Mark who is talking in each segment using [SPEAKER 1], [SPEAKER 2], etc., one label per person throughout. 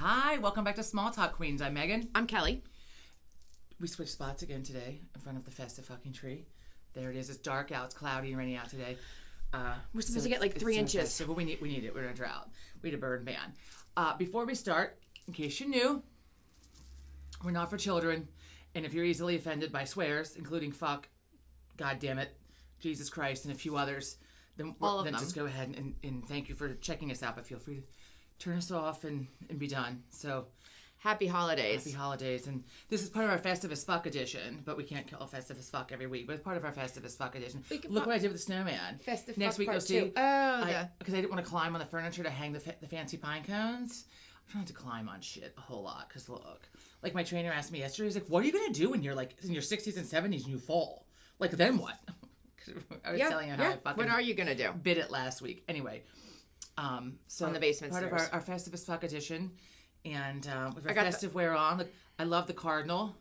[SPEAKER 1] Hi, welcome back to Small Talk Queens. I'm Megan.
[SPEAKER 2] I'm Kelly.
[SPEAKER 1] We switched spots again today in front of the festive fucking tree. There it is. It's dark out. It's cloudy and raining out today.
[SPEAKER 2] We're supposed to get like 3 inches.
[SPEAKER 1] Festive, but we need it. We're in a drought. We need a burn ban. Before we start, in case you knew, we're not for children. And if you're easily offended by swears, including fuck, God damn it, Jesus Christ, and a few others, then just go ahead and thank you for checking us out. But feel free to turn us off and be done. So
[SPEAKER 2] happy holidays.
[SPEAKER 1] Happy holidays. And this is part of our Festive as Fuck edition, but we can't call Festive as Fuck every week. But it's part of our Festive as Fuck edition. Look what I did with the snowman.
[SPEAKER 2] Festive
[SPEAKER 1] Next
[SPEAKER 2] Fuck
[SPEAKER 1] week,
[SPEAKER 2] part
[SPEAKER 1] you'll see.
[SPEAKER 2] two.
[SPEAKER 1] Because I didn't want to climb on the furniture to hang the fancy pine cones. I'm trying to climb on shit a whole lot. Because look, like my trainer asked me yesterday, he's like, what are you going to do when you're like in your 60s and 70s and you fall? Like, then what? I was telling you how I fucking
[SPEAKER 2] what are you going to do?
[SPEAKER 1] Bit it last week. Anyway. So
[SPEAKER 2] on the basement
[SPEAKER 1] part
[SPEAKER 2] stairs.
[SPEAKER 1] of our Festive as Fuck edition, and with our festive wear on. Look, I love the cardinal.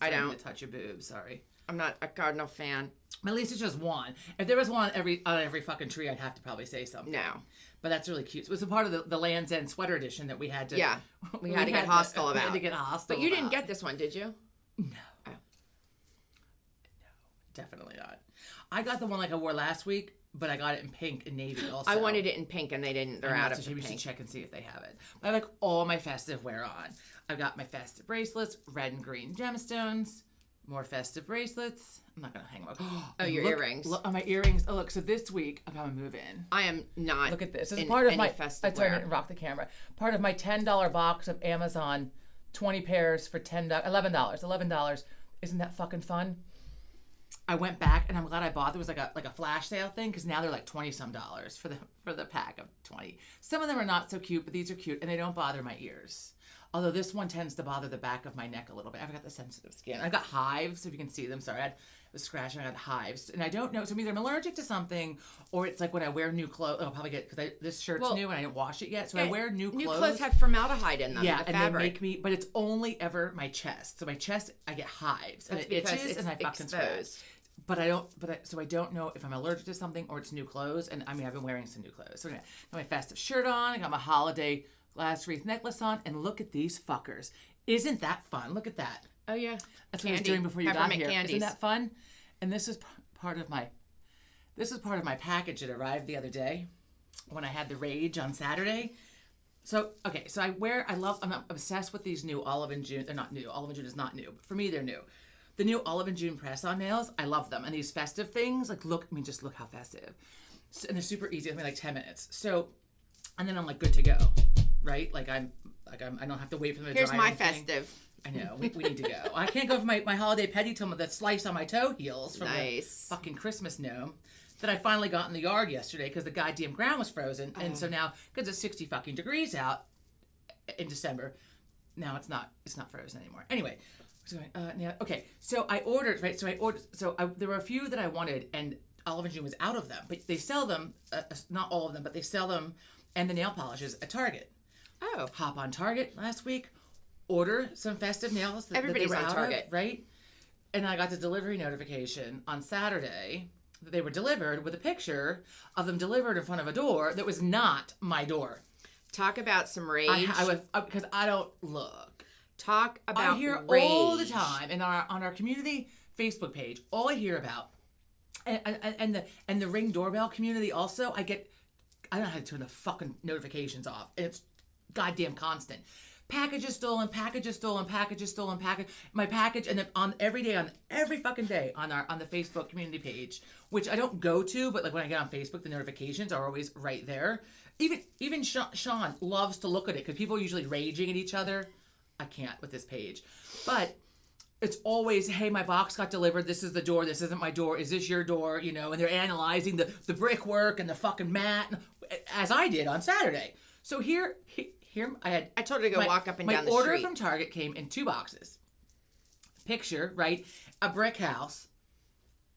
[SPEAKER 2] I don't.
[SPEAKER 1] I'm gonna touch your boobs. Sorry.
[SPEAKER 2] I'm not a cardinal fan.
[SPEAKER 1] At least it's just one. If there was one on every fucking tree, I'd have to probably say something.
[SPEAKER 2] No.
[SPEAKER 1] But that's really cute. It was a part of the Land's End sweater edition that we had to.
[SPEAKER 2] Yeah. We had to get hostile about.
[SPEAKER 1] We had to get hostile.
[SPEAKER 2] But you didn't get this one, did you?
[SPEAKER 1] No.
[SPEAKER 2] Oh.
[SPEAKER 1] No. Definitely not. I got the one like I wore last week. But I got it in pink and navy also.
[SPEAKER 2] I wanted it in pink and they didn't. They're out of the
[SPEAKER 1] pink.
[SPEAKER 2] We
[SPEAKER 1] should check and see if they have it. But I like all my festive wear on. I've got my festive bracelets, red and green gemstones, more festive bracelets. I'm not going to hang them up.
[SPEAKER 2] Oh, your earrings.
[SPEAKER 1] Look, my earrings. Oh, look. So this week, I'm going to move in.
[SPEAKER 2] I am not.
[SPEAKER 1] Look at this. This is part of my
[SPEAKER 2] festive
[SPEAKER 1] wear. I didn't rock the camera. Part of my $10 box of Amazon 20 pairs for $11. $11. Isn't that fucking fun? I went back and I'm glad I bought. There was like a flash sale thing because now they're like $20 some for the pack of 20. Some of them are not so cute, but these are cute and they don't bother my ears. Although this one tends to bother the back of my neck a little bit. I've got the sensitive skin. I've got hives, if you can see them. Sorry, I was scratching. I got hives, and I don't know. So either I'm allergic to something, or it's like when I wear new clothes. I'll probably get because this shirt's new and I didn't wash it yet. So I wear new clothes.
[SPEAKER 2] New clothes have formaldehyde in them.
[SPEAKER 1] Yeah,
[SPEAKER 2] the
[SPEAKER 1] and
[SPEAKER 2] fabric.
[SPEAKER 1] they make me. But it's only ever my chest. So my chest, I get hives and it itches, and I fucking scratch. But I don't know if I'm allergic to something or it's new clothes. And I mean, I've been wearing some new clothes. So I got my festive shirt on. I got my holiday glass wreath necklace on. And look at these fuckers. Isn't that fun? Look at that.
[SPEAKER 2] Oh, yeah.
[SPEAKER 1] That's what I was doing before you got here.
[SPEAKER 2] Candies.
[SPEAKER 1] Isn't that fun? And this is part of my package that arrived the other day when I had the rage on Saturday. So, okay. So I'm obsessed with these new Olive and June. They're not new. Olive and June is not new. But for me, they're new. The new Olive and June press-on nails, I love them. And these festive things, like just look how festive. So, and they're super easy. It took me like 10 minutes. So, and then I'm like good to go, right? I don't have to wait for them to dry.
[SPEAKER 2] Here's my festive.
[SPEAKER 1] I know. We need to go. I can't go for my holiday pedicure with that slice on my toe heels from the fucking Christmas gnome that I finally got in the yard yesterday because the goddamn ground was frozen. And so now, because it's 60 fucking degrees out in December, now it's not frozen anymore. Anyway. So, okay. So I ordered, right? There were a few that I wanted, and Olive and June was out of them. But they sell them, not all of them, but they sell them and the nail polishes at Target.
[SPEAKER 2] Oh.
[SPEAKER 1] Hop on Target last week, order some festive nails.
[SPEAKER 2] Everybody's
[SPEAKER 1] that they were
[SPEAKER 2] on Target.
[SPEAKER 1] Right? And I got the delivery notification on Saturday that they were delivered with a picture of them delivered in front of a door that was not my door.
[SPEAKER 2] Talk about some rage.
[SPEAKER 1] Because I don't look.
[SPEAKER 2] Talk about
[SPEAKER 1] I hear
[SPEAKER 2] rage.
[SPEAKER 1] all the time on our community Facebook page. All I hear about, and the Ring doorbell community also. I don't know how to turn the fucking notifications off. It's goddamn constant. Packages stolen, packages stolen, packages stolen, my package, and then on every fucking day on the Facebook community page, which I don't go to, but like when I get on Facebook, the notifications are always right there. Even Sean loves to look at it because people are usually raging at each other. I can't with this page. But it's always, hey, my box got delivered. This is the door. This isn't my door. Is this your door? You know, and they're analyzing the brickwork and the fucking mat, as I did on Saturday. So here I told her to go walk up and down the street. My order from Target came in 2 boxes. Picture, right? A brick house.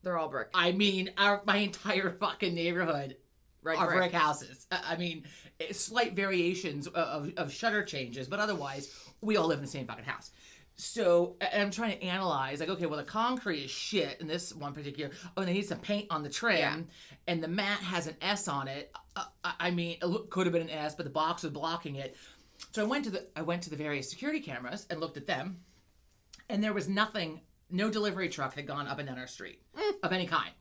[SPEAKER 2] They're all brick.
[SPEAKER 1] I mean, my entire fucking neighborhood are brick houses. I mean, slight variations of shutter changes, but otherwise, we all live in the same fucking house. So I'm trying to analyze, like, okay, well, the concrete is shit in this one particular. Oh, and they need some paint on the trim, and the mat has an S on it. I mean, it could have been an S, but the box was blocking it. So I went to the various security cameras and looked at them, and there was nothing. No delivery truck had gone up and down our street of any kind.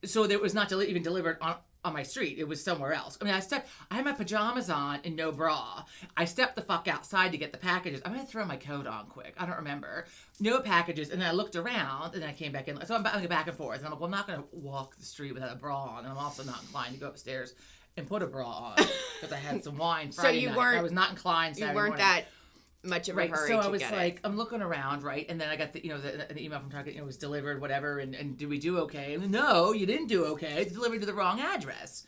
[SPEAKER 1] So there was not even delivered on my street. It was somewhere else. I mean, I had my pajamas on and no bra. I stepped the fuck outside to get the packages. I'm going to throw my coat on quick. I don't remember. No packages. And then I looked around and then I came back in. So I'm back and forth. And I'm like, well, I'm not going to walk the street without a bra on. And I'm also not inclined to go upstairs and put a bra on because I had some wine Friday night. I was not inclined Saturday morning.
[SPEAKER 2] You weren't that much of a hurry
[SPEAKER 1] so
[SPEAKER 2] to
[SPEAKER 1] I was
[SPEAKER 2] get
[SPEAKER 1] like,
[SPEAKER 2] it.
[SPEAKER 1] I'm looking around, right? And then I got the email from Target, it was delivered, whatever, and did we do okay? And no, you didn't do okay. It's delivered to the wrong address.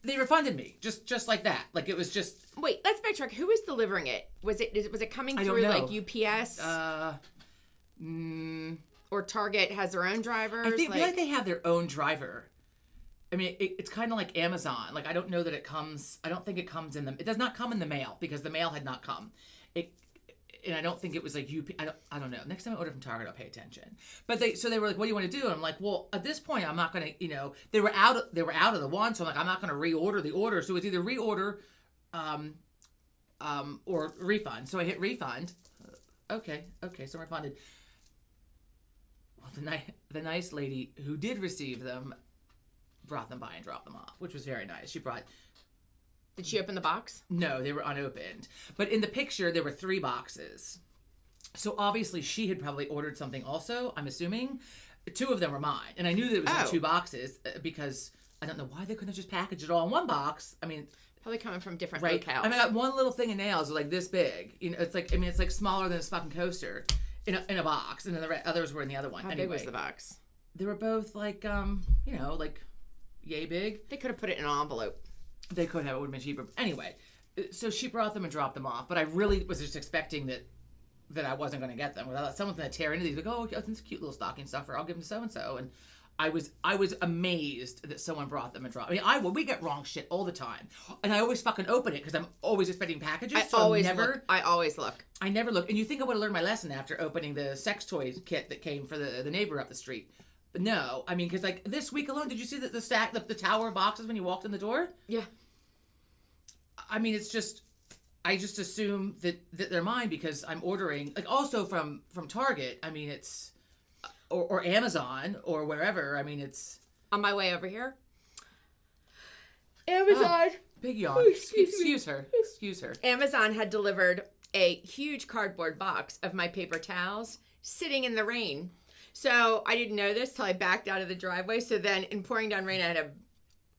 [SPEAKER 1] They refunded me, just like that. Like, it was just...
[SPEAKER 2] Wait, let's backtrack. Who was delivering it? Was it coming through, like, UPS? Or Target has their own drivers?
[SPEAKER 1] I feel like they have their own driver. I mean, it's kind of like Amazon. Like, I don't know that it comes... I don't think it comes in the... It does not come in the mail, because the mail had not come. And I don't think it was like I don't know. Next time I order from Target, I'll pay attention. But they were like, "What do you want to do?" And I'm like, "Well, at this point, I'm not going to, they were out of the one, so I'm like, I'm not going to reorder the order. So it's either reorder, or refund." So I hit refund. Okay, so I'm refunded. Well, the nice lady who did receive them brought them by and dropped them off, which was very nice.
[SPEAKER 2] Did she open the box?
[SPEAKER 1] No, they were unopened. But in the picture, there were 3 boxes. So obviously, she had probably ordered something also, I'm assuming. 2 of them were mine. And I knew that it was in 2 boxes because I don't know why they couldn't have just packaged it all in one box. I mean...
[SPEAKER 2] Probably coming from different
[SPEAKER 1] locales.
[SPEAKER 2] I
[SPEAKER 1] mean, I got one little thing of nails like this big. It's like smaller than this fucking coaster in a box. And then the others were in the other one.
[SPEAKER 2] How big was the box?
[SPEAKER 1] They were both like, like yay big.
[SPEAKER 2] They could have put it in an envelope.
[SPEAKER 1] They could have. It would have been cheaper. Anyway, so she brought them and dropped them off. But I really was just expecting that I wasn't going to get them. Someone's going to tear into these. Like, oh, it's a cute little stocking stuffer. I'll give them to so-and-so. And I was amazed that someone brought them and dropped. I mean, we get wrong shit all the time. And I always fucking open it because I'm always expecting packages.
[SPEAKER 2] I always look.
[SPEAKER 1] I never look. And you think I would have learned my lesson after opening the sex toys kit that came for the neighbor up the street. But no, I mean, because like this week alone, did you see the tower of boxes when you walked in the door?
[SPEAKER 2] Yeah.
[SPEAKER 1] I mean, it's just, I just assume that they're mine because I'm ordering, like also from Target. I mean, it's, or Amazon or wherever. I mean, it's.
[SPEAKER 2] On my way over here. Amazon.
[SPEAKER 1] Big yawn. Excuse her.
[SPEAKER 2] Amazon had delivered a huge cardboard box of my paper towels sitting in the rain. So I didn't know this till I backed out of the driveway. So then in pouring down rain, I had to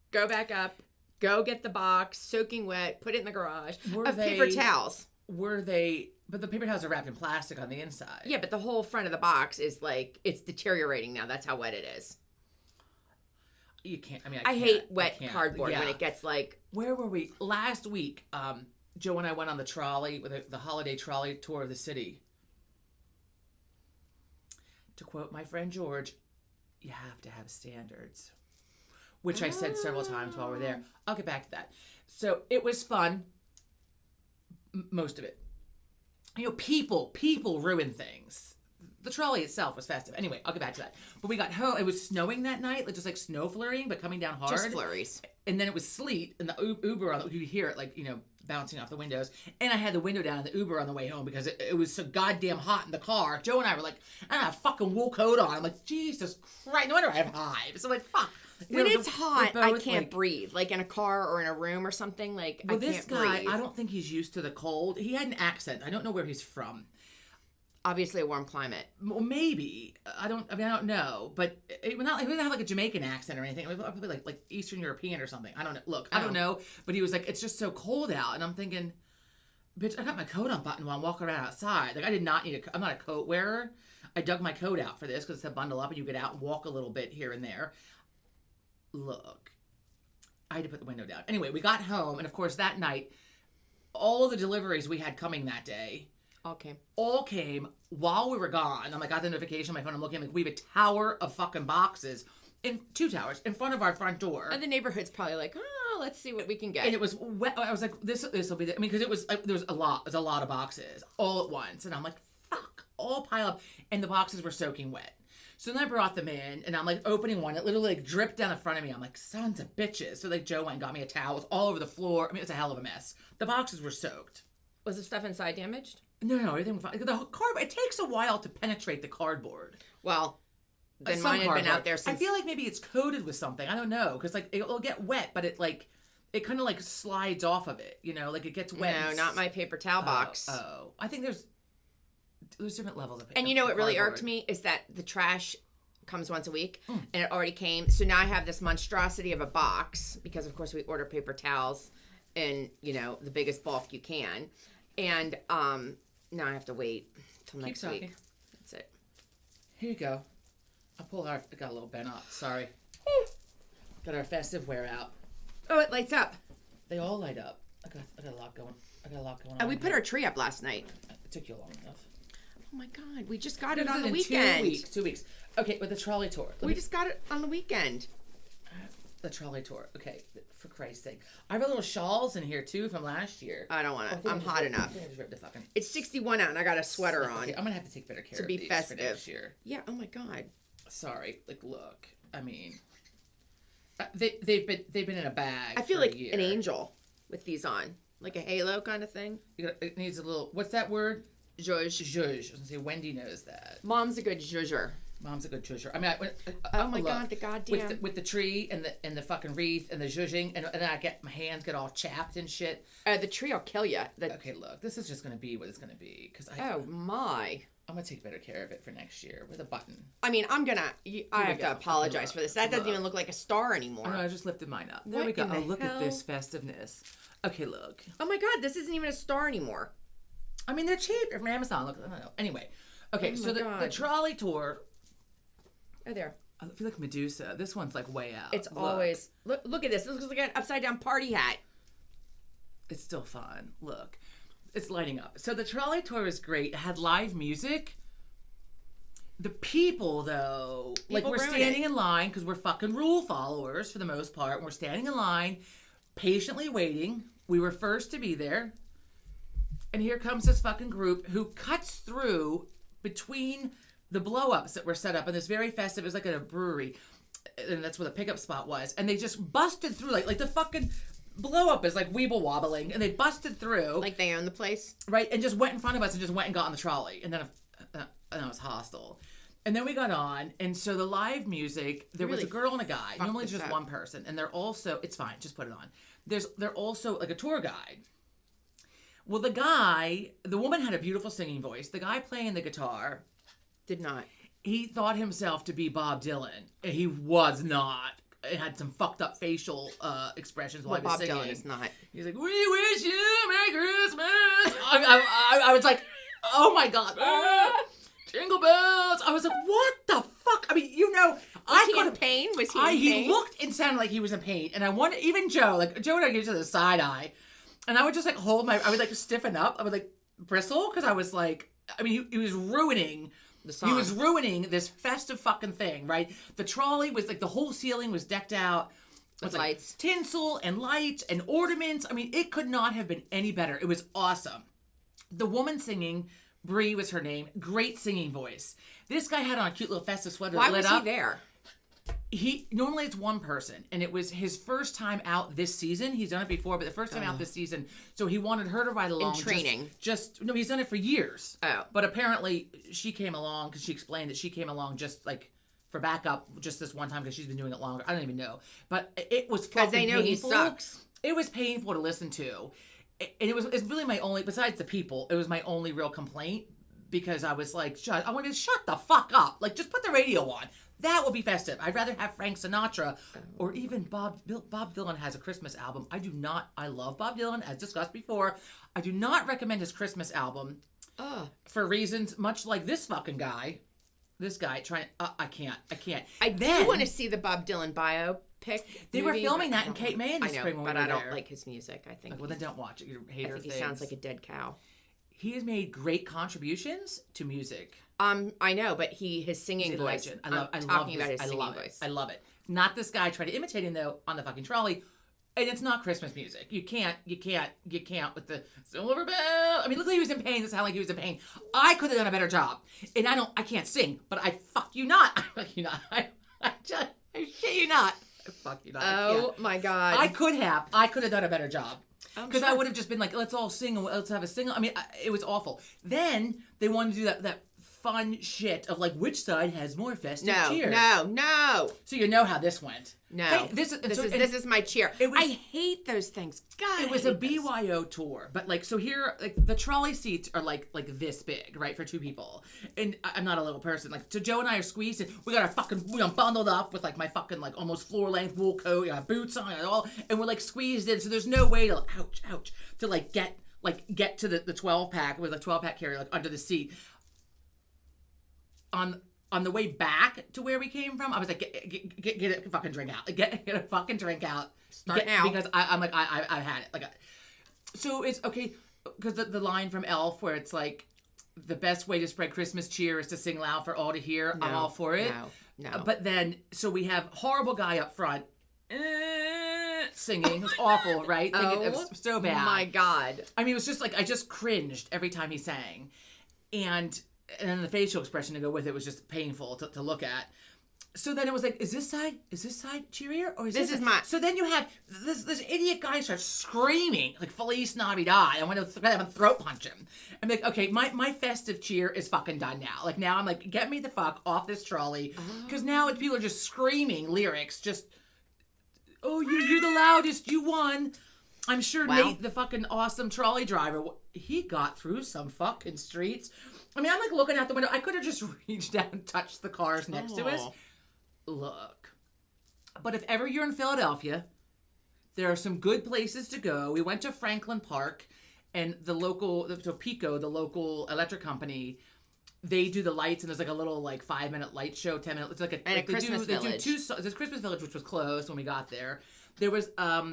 [SPEAKER 2] go back up, go get the box, soaking wet, put it in the garage paper towels.
[SPEAKER 1] But the paper towels are wrapped in plastic on the inside.
[SPEAKER 2] Yeah, but the whole front of the box is like, it's deteriorating now. That's how wet it is.
[SPEAKER 1] You can't,
[SPEAKER 2] I hate wet cardboard when it gets like.
[SPEAKER 1] Where were we? Last week, Joe and I went on the trolley, the holiday trolley tour of the city. To quote my friend George, you have to have standards. Which I said several times while we're there. I'll get back to that. So it was fun. Most of it. People ruin things. The trolley itself was festive. Anyway, I'll get back to that. But we got home. It was snowing that night, just like snow flurrying, but coming down hard.
[SPEAKER 2] Just flurries.
[SPEAKER 1] And then it was sleet, and the Uber, you could hear it, like, bouncing off the windows. And I had the window down in the Uber on the way home because it was so goddamn hot in the car. Joe and I were like, I have a fucking wool coat on. I'm like, Jesus Christ, no wonder I have hives. I'm like, fuck.
[SPEAKER 2] When it's hot, I can't breathe. Like in a car or in a room or something. Like, I can't breathe. Well, this guy,
[SPEAKER 1] I don't think he's used to the cold. He had an accent. I don't know where he's from.
[SPEAKER 2] Obviously a warm climate.
[SPEAKER 1] Well, maybe. I don't know. But he didn't have like a Jamaican accent or anything. It was probably like Eastern European or something. I don't know. Look, I don't know. But he was like, it's just so cold out. And I'm thinking, bitch, I got my coat unbuttoned while I'm walking around outside. Like, I did not need I'm not a coat wearer. I dug my coat out for this because it's a bundle up and you get out and walk a little bit here and there. Look, I had to put the window down. Anyway, we got home. And of course, that night, all of the deliveries we had coming that day all came while we were gone. I'm like, got the notification on my phone. I'm looking, like, we have a tower of fucking boxes, in 2 towers, in front of our front door.
[SPEAKER 2] And the neighborhood's probably like, oh, let's see what we can get.
[SPEAKER 1] And it was wet. I was like, this will be, because it was, there was a lot of boxes all at once. And I'm like, fuck, all piled up. And the boxes were soaking wet. So then I brought them in, and I'm like opening one. It literally like dripped down in front of me. I'm like, sons of bitches. So like Joe went and got me a towel. It was all over the floor. I mean, it was a hell of a mess. The boxes were soaked.
[SPEAKER 2] Was the stuff inside damaged?
[SPEAKER 1] No, everything was fine. The cardboard, it takes a while to penetrate the cardboard.
[SPEAKER 2] Well, then
[SPEAKER 1] Some
[SPEAKER 2] mine had been
[SPEAKER 1] cardboard.
[SPEAKER 2] out there since.
[SPEAKER 1] I feel like maybe it's coated with something. I don't know, because like it'll get wet, but it kind of like slides off of it. You know, like it gets wet.
[SPEAKER 2] No, not my paper towel box.
[SPEAKER 1] Oh, I think there's different levels of.
[SPEAKER 2] And you know what really irked me is that the trash comes once a week, and it already came. So now I have this monstrosity of a box because, of course, we order paper towels in the biggest bulk you can, and now I have to wait till next week. That's it.
[SPEAKER 1] Here you go. I got a little bent up. Sorry. Got our festive wear out.
[SPEAKER 2] Oh, it lights up.
[SPEAKER 1] They all light up. I got a lot going. On.
[SPEAKER 2] And we put our tree up last night.
[SPEAKER 1] It took you long enough.
[SPEAKER 2] Oh my God, we just got it on the
[SPEAKER 1] in
[SPEAKER 2] weekend.
[SPEAKER 1] 2 weeks. Okay, with the trolley tour.
[SPEAKER 2] We just got it on the weekend.
[SPEAKER 1] The trolley tour. Okay, for Christ's sake. I have a little shawls in here too from last year.
[SPEAKER 2] I don't want to. I'm hot enough.
[SPEAKER 1] I just ripped the fucking...
[SPEAKER 2] It's 61 out and I got a sweater on.
[SPEAKER 1] Okay, I'm going to have to take better care
[SPEAKER 2] to
[SPEAKER 1] of
[SPEAKER 2] be
[SPEAKER 1] these
[SPEAKER 2] festive
[SPEAKER 1] for next year.
[SPEAKER 2] Yeah, oh my God.
[SPEAKER 1] Sorry. Like, look. I mean... They've been in a bag.
[SPEAKER 2] I feel
[SPEAKER 1] for
[SPEAKER 2] like
[SPEAKER 1] a year.
[SPEAKER 2] an angel with these on. Like a halo kind of thing.
[SPEAKER 1] It needs a little... What's that word?
[SPEAKER 2] Zhuzh.
[SPEAKER 1] Zhuzh. I was going to say, Wendy knows that.
[SPEAKER 2] Mom's a good zhuzher.
[SPEAKER 1] Mom's a good zhuzher. I mean,
[SPEAKER 2] oh my God, the goddamn...
[SPEAKER 1] With the tree and the fucking wreath and the zhuzhing, and then my hands get all chapped and shit.
[SPEAKER 2] The tree will kill you.
[SPEAKER 1] Okay, look, this is just going to be what it's going to be.
[SPEAKER 2] Oh my.
[SPEAKER 1] I'm going to take better care of it for next year with a button.
[SPEAKER 2] I mean, I have to apologize for this. That doesn't even look like a star anymore.
[SPEAKER 1] I know, I just lifted mine up. There
[SPEAKER 2] What
[SPEAKER 1] we go.
[SPEAKER 2] in the
[SPEAKER 1] Oh, look at
[SPEAKER 2] hell?
[SPEAKER 1] this festiveness. Okay, look.
[SPEAKER 2] Oh my God, this isn't even a star anymore.
[SPEAKER 1] I mean, they're cheap. They're from Amazon. Look, I don't know. Anyway. Okay, so the trolley tour...
[SPEAKER 2] Oh, there.
[SPEAKER 1] I feel like Medusa. This one's like way out.
[SPEAKER 2] It's always... Look at this. This looks like an upside-down party hat.
[SPEAKER 1] It's still fun. Look. It's lighting up. So the trolley tour is great. It had live music. The people, though... we're standing in line because we're fucking rule followers for the most part. And we're standing in line, patiently waiting. We were first to be there. And here comes this fucking group who cuts through between... the blow-ups that were set up in this very festive, it was like at a brewery, and that's where the pickup spot was, and they just busted through, like the fucking blow-up is like weeble wobbling, and they busted through.
[SPEAKER 2] Like they own the place?
[SPEAKER 1] Right, and just went in front of us and just went and got on the trolley, and then it was hostile. And then we got on, and so the live music, there was a girl and a guy, normally just one person, and they're also, it's fine, just put it on. They're also like a tour guide. Well, the woman had a beautiful singing voice, the guy playing the guitar...
[SPEAKER 2] Did not.
[SPEAKER 1] He thought himself to be Bob Dylan. He was not. It had some fucked up facial expressions while he was singing.
[SPEAKER 2] Bob Dylan is not.
[SPEAKER 1] He's like, "We wish you Merry Christmas." I was like, "Oh my God, jingle bells!" I was like, "What the fuck?" I mean,
[SPEAKER 2] Was he in pain? Was he in pain?
[SPEAKER 1] He looked and sounded like he was in pain, and I wanted even Joe and I gave each other the side eye, and I would just like I would like stiffen up. I would like bristle because I was like, I mean, he was ruining. He was ruining this festive fucking thing, right? The trolley was like the whole ceiling was decked out with
[SPEAKER 2] lights,
[SPEAKER 1] tinsel and lights and ornaments. I mean, it could not have been any better. It was awesome. The woman singing, Brie was her name, great singing voice. This guy had on a cute little festive sweater.
[SPEAKER 2] Why
[SPEAKER 1] lit
[SPEAKER 2] was
[SPEAKER 1] up.
[SPEAKER 2] he there?
[SPEAKER 1] Normally it's one person, and it was his first time out this season. He's done it before, but the first time out this season, so he wanted her to ride along.
[SPEAKER 2] In training.
[SPEAKER 1] No, he's done it for years.
[SPEAKER 2] Oh.
[SPEAKER 1] But apparently she came along because she explained that she came along just like for backup just this one time because she's been doing it longer. I don't even know, but it was fucking
[SPEAKER 2] because they know
[SPEAKER 1] painful.
[SPEAKER 2] He sucks.
[SPEAKER 1] It was painful to listen to, and it's really my only. Besides the people, it was my only real complaint because I was like, I wanted to shut the fuck up. Like, just put the radio on. That would be festive. I'd rather have Frank Sinatra or even Bob Dylan has a Christmas album. I love Bob Dylan, as discussed before. I do not recommend his Christmas album for reasons much like this fucking guy. This guy trying, I can't.
[SPEAKER 2] I do want to see the Bob Dylan biopic.
[SPEAKER 1] They were filming that in Cape May in the spring when we were
[SPEAKER 2] but I don't
[SPEAKER 1] there.
[SPEAKER 2] like his music. I think.
[SPEAKER 1] Well, then don't watch it. You're a hater
[SPEAKER 2] I
[SPEAKER 1] of
[SPEAKER 2] think
[SPEAKER 1] things.
[SPEAKER 2] he sounds like a dead cow.
[SPEAKER 1] He has made great contributions to music.
[SPEAKER 2] I know, but his singing
[SPEAKER 1] He's a
[SPEAKER 2] voice.
[SPEAKER 1] legend. I love it. Not this guy trying to imitate him though on the fucking trolley. And it's not Christmas music. You can't with the silver bell. I mean, look like he was in pain. That's how like he was in pain. I could have done a better job. And I can't sing, but I fuck you not. I fuck you not. I shit you not. I fuck you not.
[SPEAKER 2] Oh my God.
[SPEAKER 1] I could have done a better job. Because I
[SPEAKER 2] sure.
[SPEAKER 1] would have just been like, let's all sing and let's have a sing. I mean, it was awful. Then they wanted to do that fun shit of like, which side has more festive cheer?
[SPEAKER 2] No.
[SPEAKER 1] So you know how this went.
[SPEAKER 2] No.
[SPEAKER 1] Hey,
[SPEAKER 2] this is my cheer.
[SPEAKER 1] It was,
[SPEAKER 2] I hate those things. God,
[SPEAKER 1] it was a BYO tour, but like, so here, like the trolley seats are like this big, right, for two people. And I'm not a little person. Like, so Joe and I are squeezed, and we got our fucking, bundled up with like my fucking like almost floor length wool coat, boots on and all, and we're like squeezed in. So there's no way to ouch to like get to the 12 pack with a 12 pack carrier like under the seat. On the way back to where we came from, I was like, get a fucking drink out. Get a fucking drink out.
[SPEAKER 2] Start now.
[SPEAKER 1] Because I'm like, I've had it. Like, so it's okay, because the line from Elf where it's like, the best way to spread Christmas cheer is to sing loud for all to hear. I'm all for it.
[SPEAKER 2] No.
[SPEAKER 1] But then, so we have horrible guy up front singing. It was awful, right? Like, it was so bad.
[SPEAKER 2] My God.
[SPEAKER 1] I mean, it was just like, I just cringed every time he sang. And then the facial expression to go with it was just painful to look at. So then it was like, is this side cheerier? Or
[SPEAKER 2] this is mine?
[SPEAKER 1] So then you have this idiot guy starts screaming, like, Feliz Navidad. I want to throat punch him. I'm like, okay, my festive cheer is fucking done now. Like, now I'm like, get me the fuck off this trolley. Because now people are just screaming lyrics, just, oh, you're the loudest, you won. I'm sure Nate, the fucking awesome trolley driver, he got through some fucking streets. I mean, I'm like looking out the window. I could have just reached down and touched the cars next to us. Look. But if ever you're in Philadelphia, there are some good places to go. We went to Franklin Park, and to Pico, the local electric company, they do the lights, and there's like a little like 5-minute light show, 10 minutes. It's like a
[SPEAKER 2] Christmas Village.
[SPEAKER 1] There's Christmas Village, which was closed when we got there. There was a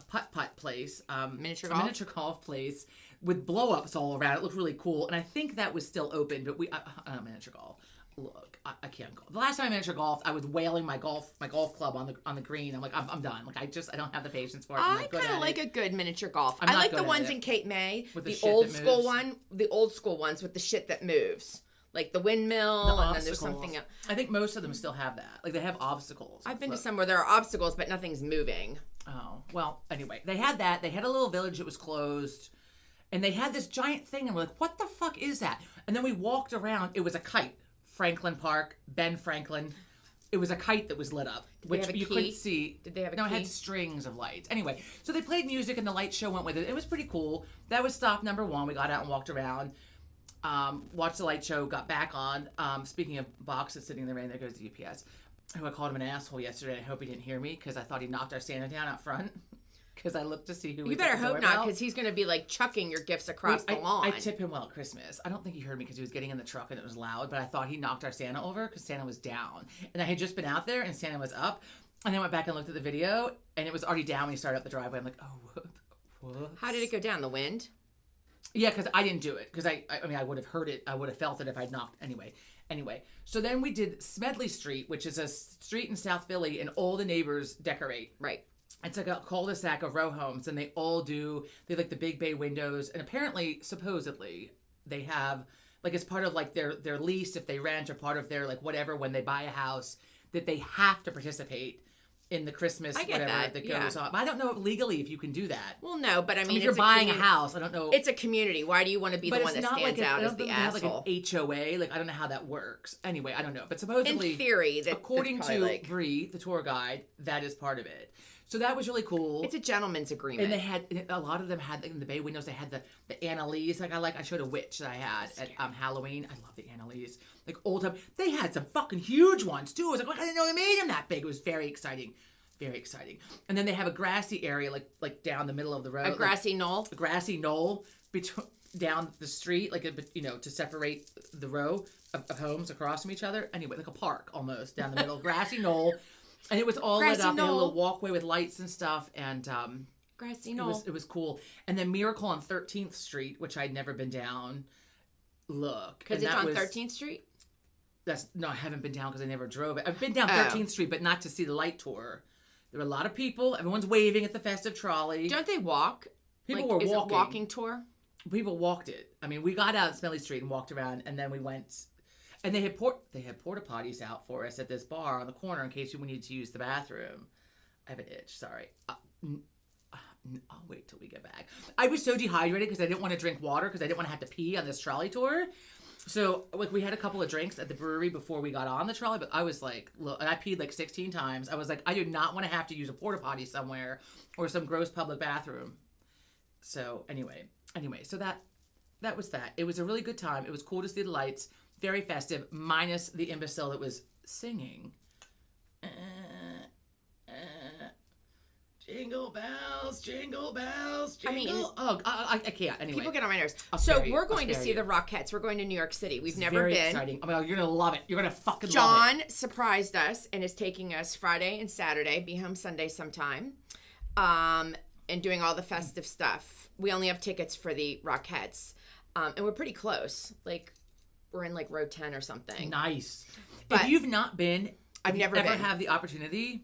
[SPEAKER 1] putt place,
[SPEAKER 2] miniature
[SPEAKER 1] golf place with blow-ups all around. It looked really cool, and I think that was still open. But miniature golf. Look, I can't golf. The last time I miniature golfed, I was wailing my golf club on the green. I'm like, I'm done. Like, I don't have the patience for it.
[SPEAKER 2] I kind of like a good miniature golf.
[SPEAKER 1] I
[SPEAKER 2] like the ones in Cape May,
[SPEAKER 1] with
[SPEAKER 2] the old school ones with the shit that moves. Like the windmill, and then there's something else.
[SPEAKER 1] I think most of them still have that. Like, they have obstacles.
[SPEAKER 2] I've been to some where there are obstacles, but nothing's moving.
[SPEAKER 1] Oh, well, anyway. They had that. They had a little village that was closed. And they had this giant thing, and we're like, what the fuck is that? And then we walked around. It was a kite. Franklin Park, Ben Franklin. It was a kite that was lit up, which you couldn't see.
[SPEAKER 2] Did they have a key?
[SPEAKER 1] No, it had strings of lights. Anyway, so they played music, and the light show went with it. It was pretty cool. That was stop number 1. We got out and walked around. Watched the light show, got back on. Speaking of boxes sitting in the rain, there goes the UPS. I called him an asshole yesterday. I hope he didn't hear me because I thought he knocked our Santa down out front. Because I looked to see who.
[SPEAKER 2] You better hope not, because he's going to be like chucking your gifts across the lawn.
[SPEAKER 1] I tip him well at Christmas. I don't think he heard me because he was getting in the truck and it was loud. But I thought he knocked our Santa over because Santa was down, and I had just been out there and Santa was up, and then I went back and looked at the video and it was already down when he started up the driveway. I'm like, oh, whoops.
[SPEAKER 2] How did it go down? The wind?
[SPEAKER 1] Yeah, because I didn't do it because I mean I would have heard it. I would have felt it if I'd knocked anyway. So then we did Smedley Street, which is a street in South Philly, and all the neighbors decorate.
[SPEAKER 2] Right.
[SPEAKER 1] It's like a cul-de-sac of row homes, and they have like the big bay windows, and apparently, supposedly, they have, like, as part of like their lease if they rent, or part of their like whatever when they buy a house, that they have to participate in the Christmas whatever that goes on. But I don't know legally if you can do that.
[SPEAKER 2] Well, no, but I mean,
[SPEAKER 1] if you're buying a house, I don't know.
[SPEAKER 2] It's a community. Why do you want to be the one that stands out as the asshole?
[SPEAKER 1] Like an HOA, like I don't know how that works. Anyway, I don't know, but supposedly,
[SPEAKER 2] in theory,
[SPEAKER 1] according to Bree, the tour guide, that is part of it. So that was really cool.
[SPEAKER 2] It's a gentleman's agreement.
[SPEAKER 1] And they had, a lot of them had, in the bay windows, they had the Annalise. Like I showed a witch that I had at Halloween. I love the Annalise. Like old time. They had some fucking huge ones too. I was like, I didn't know they made them that big. It was very exciting. Very exciting. And then they have a grassy area, like down the middle of the road.
[SPEAKER 2] A grassy knoll?
[SPEAKER 1] A grassy knoll down the street, like, to separate the row of homes across from each other. Anyway, like a park almost down the middle. Grassy knoll. And it was all lit up. They had a little walkway with lights and stuff, and
[SPEAKER 2] grassy knoll.
[SPEAKER 1] It was cool. And then Miracle on 13th Street, which I'd never been down. Look,
[SPEAKER 2] because it's on 13th Street.
[SPEAKER 1] I haven't been down because I never drove it. I've been down 13th Street, but not to see the light tour. There were a lot of people. Everyone's waving at the festive trolley.
[SPEAKER 2] Don't they walk?
[SPEAKER 1] People were walking.
[SPEAKER 2] Is it a walking tour?
[SPEAKER 1] People walked it. I mean, we got out at Smedley Street and walked around, and then we went. And they had porta potties out for us at this bar on the corner in case we needed to use the bathroom. I have an itch. Sorry. I'll wait till we get back. I was so dehydrated because I didn't want to drink water because I didn't want to have to pee on this trolley tour. So, like, we had a couple of drinks at the brewery before we got on the trolley, but I was like, look, and I peed like 16 times. I was like, I do not want to have to use a porta potty somewhere or some gross public bathroom. So, anyway, so that was that. It was a really good time. It was cool to see the lights, very festive, minus the imbecile that was singing. Jingle bells, jingle bells, jingle.
[SPEAKER 2] I mean,
[SPEAKER 1] I can't. Anyway,
[SPEAKER 2] people get on my nerves.
[SPEAKER 1] I'll
[SPEAKER 2] So
[SPEAKER 1] spare you.
[SPEAKER 2] we're going
[SPEAKER 1] I'll
[SPEAKER 2] to
[SPEAKER 1] spare
[SPEAKER 2] see
[SPEAKER 1] you.
[SPEAKER 2] the Rockettes. We're going to New York City. We've never
[SPEAKER 1] Very
[SPEAKER 2] been.
[SPEAKER 1] exciting. Oh my God, you're gonna love it. You're gonna fucking love
[SPEAKER 2] John
[SPEAKER 1] it.
[SPEAKER 2] surprised us and is taking us Friday and Saturday. Be home Sunday sometime, and doing all the festive stuff. We only have tickets for the Rockettes, and we're pretty close. Like, we're in like row 10 or something.
[SPEAKER 1] Nice.
[SPEAKER 2] But
[SPEAKER 1] if you've not been,
[SPEAKER 2] I've never
[SPEAKER 1] ever
[SPEAKER 2] been.
[SPEAKER 1] have the opportunity,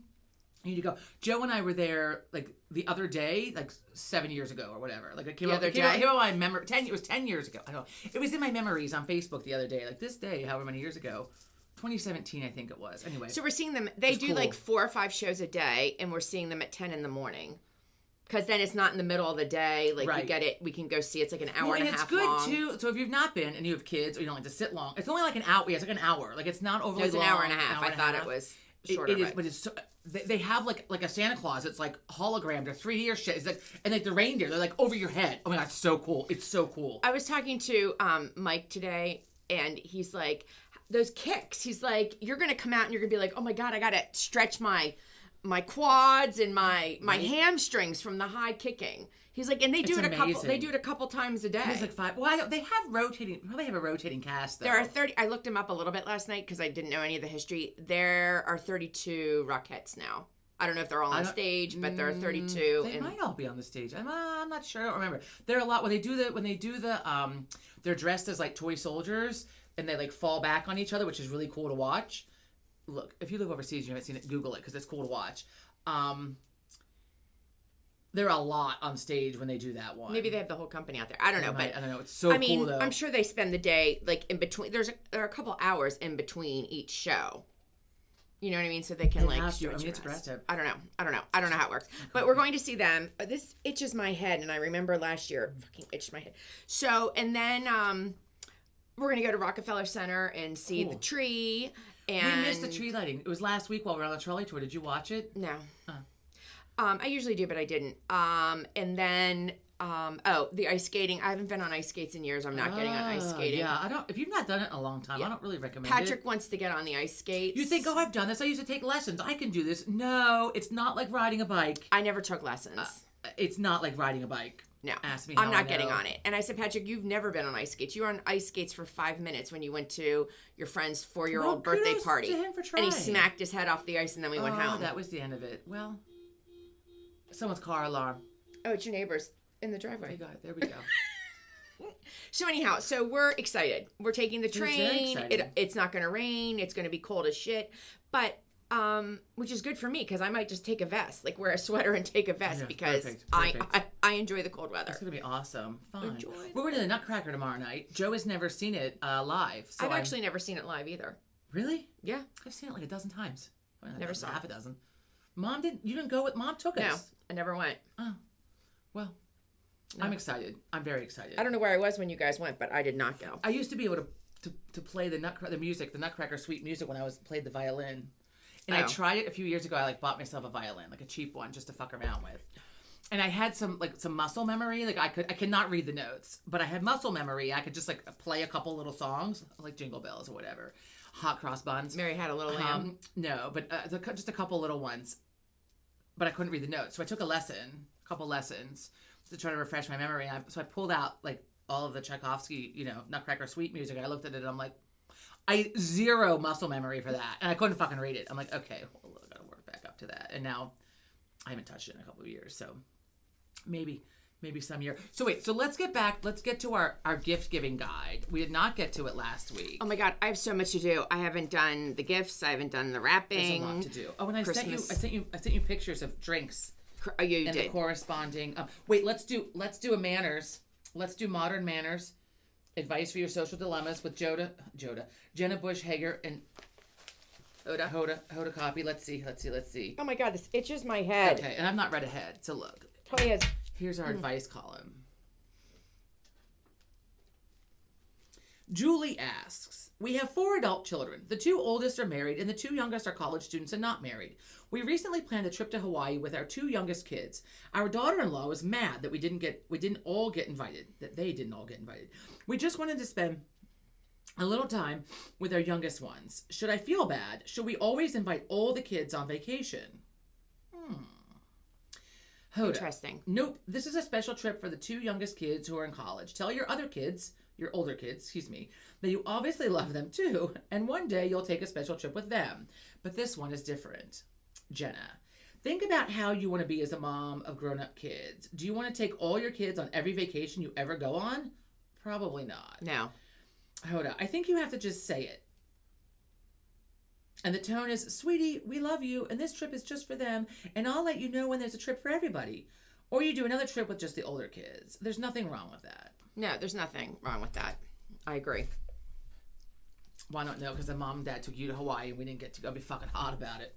[SPEAKER 1] you need to go. Joe and I were there like the other day, like 7 years ago or whatever. Like, it came out my memory. It was 10 years ago. I don't know. It was in my memories on Facebook the other day. Like this day, however many years ago. 2017, I think it was. Anyway.
[SPEAKER 2] So we're seeing them. They do
[SPEAKER 1] cool.
[SPEAKER 2] like 4 or 5 shows a day, and we're seeing them at 10 in the morning. Because then it's not in the middle of the day. Like,
[SPEAKER 1] Right.
[SPEAKER 2] we get it. We can go see. It's like an hour and a half
[SPEAKER 1] it's good
[SPEAKER 2] long.
[SPEAKER 1] too. So if you've not been and you have kids or you don't like to sit long, it's only like an hour. Yeah, it's like an hour. Like it's not overly
[SPEAKER 2] No, it's an
[SPEAKER 1] long.
[SPEAKER 2] hour and a half.
[SPEAKER 1] Hour
[SPEAKER 2] I
[SPEAKER 1] and a
[SPEAKER 2] thought
[SPEAKER 1] half.
[SPEAKER 2] it was shorter.
[SPEAKER 1] It is, but it's so, they have like a Santa Claus. It's like hologrammed or 3D or shit. It's like, and like the reindeer, they're like over your head. Oh my God, it's so cool. It's so cool.
[SPEAKER 2] I was talking to Mike today, and he's like, those kicks. He's like, you're gonna come out and you're gonna be like, oh my God, I gotta stretch my quads and my hamstrings from the high kicking. He's like, and they do
[SPEAKER 1] It's
[SPEAKER 2] it
[SPEAKER 1] amazing.
[SPEAKER 2] They do it a couple times a day.
[SPEAKER 1] It's like 5. Well, they have probably have a rotating cast though.
[SPEAKER 2] There are 30. I looked him up a little bit last night because I didn't know any of the history. There are 32 Rockettes now. I don't know if they're all on stage, but there are 32.
[SPEAKER 1] They might all be on the stage. I'm not sure. I don't remember. There are a lot when they do the they're dressed as like toy soldiers and they like fall back on each other, which is really cool to watch. Look, if you live overseas and you haven't seen it, Google it because it's cool to watch. There are a lot on stage when they do that one.
[SPEAKER 2] Maybe they have the whole company out there. I don't know, but
[SPEAKER 1] I don't know. It's so cool though.
[SPEAKER 2] I'm sure they spend the day like in between. There are a couple hours in between each show. You know what I mean? So they can like stretch
[SPEAKER 1] it's
[SPEAKER 2] and rest.
[SPEAKER 1] aggressive.
[SPEAKER 2] I don't know how it works. But we're going to see them. This itches my head, and I remember last year it fucking itched my head. So and then we're gonna go to Rockefeller Center and see the tree. And
[SPEAKER 1] We missed the tree lighting. It was last week while we were on the trolley tour. Did you watch it?
[SPEAKER 2] No. I usually do, but I didn't. And then the ice skating. I haven't been on ice skates in years. I'm not getting on ice skating.
[SPEAKER 1] Yeah, I don't. If you've not done it in a long time, I don't really recommend
[SPEAKER 2] Patrick
[SPEAKER 1] it.
[SPEAKER 2] wants to get on the ice skates.
[SPEAKER 1] You think, oh, I've done this. I used to take lessons. I can do this. No, it's not like riding a bike.
[SPEAKER 2] I never took lessons.
[SPEAKER 1] It's not like riding a bike.
[SPEAKER 2] No,
[SPEAKER 1] Ask me how
[SPEAKER 2] I'm
[SPEAKER 1] I
[SPEAKER 2] not
[SPEAKER 1] know.
[SPEAKER 2] getting on it. And I said, Patrick, you've never been on ice skates. You were on ice skates for 5 minutes when you went to your friend's 4-year-old
[SPEAKER 1] Well,
[SPEAKER 2] birthday
[SPEAKER 1] kudos
[SPEAKER 2] party.
[SPEAKER 1] to him for
[SPEAKER 2] And he
[SPEAKER 1] trying.
[SPEAKER 2] smacked his head off the ice, and then we went home.
[SPEAKER 1] That was the end of it. Well, someone's car alarm.
[SPEAKER 2] Oh, it's your neighbors in the
[SPEAKER 1] There
[SPEAKER 2] driveway.
[SPEAKER 1] we go. There we go.
[SPEAKER 2] So anyhow, so we're excited. We're taking the
[SPEAKER 1] is very
[SPEAKER 2] train.
[SPEAKER 1] exciting.
[SPEAKER 2] It's not going to rain. It's going to be cold as shit. But which is good for me because I might just take a vest, like wear a sweater and take a vest
[SPEAKER 1] Yeah,
[SPEAKER 2] because
[SPEAKER 1] perfect.
[SPEAKER 2] I enjoy the cold weather.
[SPEAKER 1] It's gonna be awesome. Fun.
[SPEAKER 2] Enjoy.
[SPEAKER 1] We're going to the Nutcracker tomorrow night. Joe has never seen it live. So
[SPEAKER 2] I've actually never seen it live either.
[SPEAKER 1] Really?
[SPEAKER 2] Yeah.
[SPEAKER 1] I've seen it like a dozen times. Well,
[SPEAKER 2] Never saw
[SPEAKER 1] half
[SPEAKER 2] it.
[SPEAKER 1] a dozen. Mom didn't. You didn't go with. Mom took
[SPEAKER 2] No,
[SPEAKER 1] us.
[SPEAKER 2] I never went.
[SPEAKER 1] Oh, well. I'm excited. I'm very excited.
[SPEAKER 2] I don't know where I was when you guys went, but I did not go.
[SPEAKER 1] I used to be able to play the Nutcracker suite music when I played the violin. And I
[SPEAKER 2] Oh.
[SPEAKER 1] tried it a few years ago. I bought myself a violin, like a cheap one, just to fuck around with. And I had some muscle memory. Like I cannot read the notes, but I had muscle memory. I could just play a couple little songs, like Jingle Bells or whatever, Hot Cross Buns.
[SPEAKER 2] Mary Had a Little Lamb.
[SPEAKER 1] No, but just a couple little ones. But I couldn't read the notes, so I took a couple lessons to try to refresh my memory. So I pulled out all of the Tchaikovsky, Nutcracker suite music. I looked at it and I'm like, I zero muscle memory for that, and I couldn't fucking read it. I'm like, okay, well, I gotta work back up to that. And now I haven't touched it in a couple of years, so maybe some year. So wait, so let's get back. Let's get to our gift giving guide. We did not get to it last week.
[SPEAKER 2] Oh my God, I have so much to do. I haven't done the gifts. I haven't done the wrapping.
[SPEAKER 1] There's a lot to do. Oh, and I sent
[SPEAKER 2] Christmas.
[SPEAKER 1] you pictures of drinks.
[SPEAKER 2] Oh, you
[SPEAKER 1] And
[SPEAKER 2] did.
[SPEAKER 1] the corresponding. Wait, let's do a manners. Let's do modern manners. Advice for your social dilemmas with Jenna Bush Hager and Hoda Copy. Let's see.
[SPEAKER 2] Oh my God, this itches my head.
[SPEAKER 1] Okay, and I've not read ahead, so look.
[SPEAKER 2] Probably has.
[SPEAKER 1] Here's our advice column. Julie asks, we have 4 adult children. The 2 oldest are married and the 2 youngest are college students and not married. We recently planned a trip to Hawaii with our 2 youngest kids. Our daughter-in-law was mad that they didn't all get invited. We just wanted to spend a little time with our youngest ones. Should I feel bad? Should we always invite all the kids on vacation? Hoda.
[SPEAKER 2] Interesting.
[SPEAKER 1] Nope. This is a special trip for the 2 youngest kids who are in college. Tell your older kids, that you obviously love them too, and one day you'll take a special trip with them. But this one is different. Jenna, think about how you want to be as a mom of grown-up kids. Do you want to take all your kids on every vacation you ever go on? Probably not.
[SPEAKER 2] No.
[SPEAKER 1] Hoda, I think you have to just say it. And the tone is, sweetie, we love you, and this trip is just for them, and I'll let you know when there's a trip for everybody. Or you do another trip with just the older kids. There's nothing wrong with that.
[SPEAKER 2] No, there's nothing wrong with that. I agree.
[SPEAKER 1] Why not? No, because the mom and dad took you to Hawaii, and we didn't get to go. Be fucking hot about it.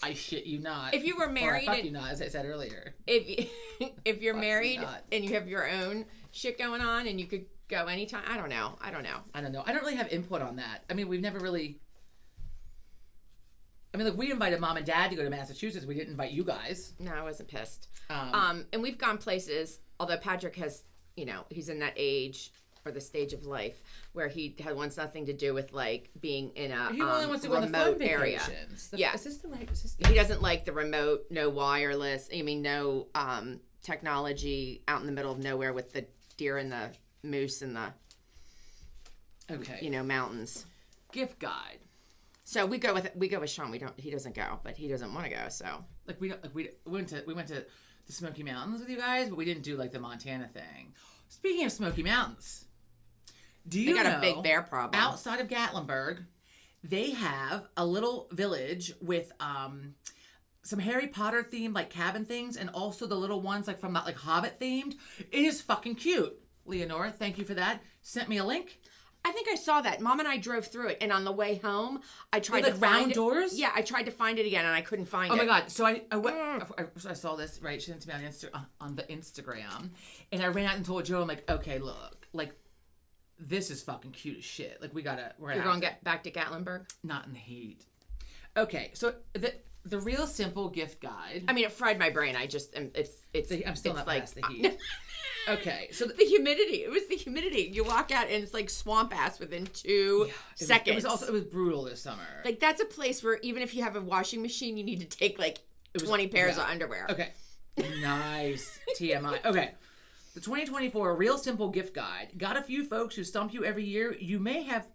[SPEAKER 1] I shit you not.
[SPEAKER 2] If you were married,
[SPEAKER 1] or I fuck you not, as I said earlier.
[SPEAKER 2] If you're married and you have your own shit going on, and you could go anytime, I don't know.
[SPEAKER 1] I don't really have input on that. I mean, we've never really. I mean, look, we invited mom and dad to go to Massachusetts. We didn't invite you guys.
[SPEAKER 2] No, I wasn't pissed. And we've gone places. Although Patrick has, he's in that age or the stage of life where he wants nothing to do with like being in a
[SPEAKER 1] he only wants to go on the fun
[SPEAKER 2] area.
[SPEAKER 1] Yeah, is this the right?
[SPEAKER 2] He doesn't like the remote, no wireless. No technology out in the middle of nowhere with the deer and the moose and the mountains.
[SPEAKER 1] Gift guide.
[SPEAKER 2] So we go with Sean. He doesn't go, but he doesn't want to go. So
[SPEAKER 1] we went to the Smoky Mountains with you guys, but we didn't do like the Montana thing. Speaking of Smoky Mountains, do you know
[SPEAKER 2] they got a big bear problem
[SPEAKER 1] outside of Gatlinburg? They have a little village with some Harry Potter themed like cabin things, and also the little ones like from that like Hobbit themed. It is fucking cute. Leonora, thank you for that. Sent me a link.
[SPEAKER 2] I think I saw that. Mom and I drove through it, and on the way home, I tried to find
[SPEAKER 1] round doors.
[SPEAKER 2] Yeah, I tried to find it again, and I couldn't find it.
[SPEAKER 1] Oh my god! So I saw this right. She sent it to me on the Instagram, and I ran out and told Joe, I'm like, okay, look, like this is fucking cute as shit. Like we're
[SPEAKER 2] going back to Gatlinburg.
[SPEAKER 1] Not in the heat. Okay, so the real simple gift guide.
[SPEAKER 2] I mean, it fried my brain. I'm still
[SPEAKER 1] not
[SPEAKER 2] like
[SPEAKER 1] past the heat. Okay, so
[SPEAKER 2] the humidity. It was the humidity. You walk out and it's like swamp ass within 2 seconds.
[SPEAKER 1] It was brutal this summer.
[SPEAKER 2] Like that's a place where even if you have a washing machine, you need to take like 20 pairs of underwear.
[SPEAKER 1] Okay, nice TMI. Okay, the 2024 Real Simple Gift Guide. Got a few folks who stump you every year. Who may have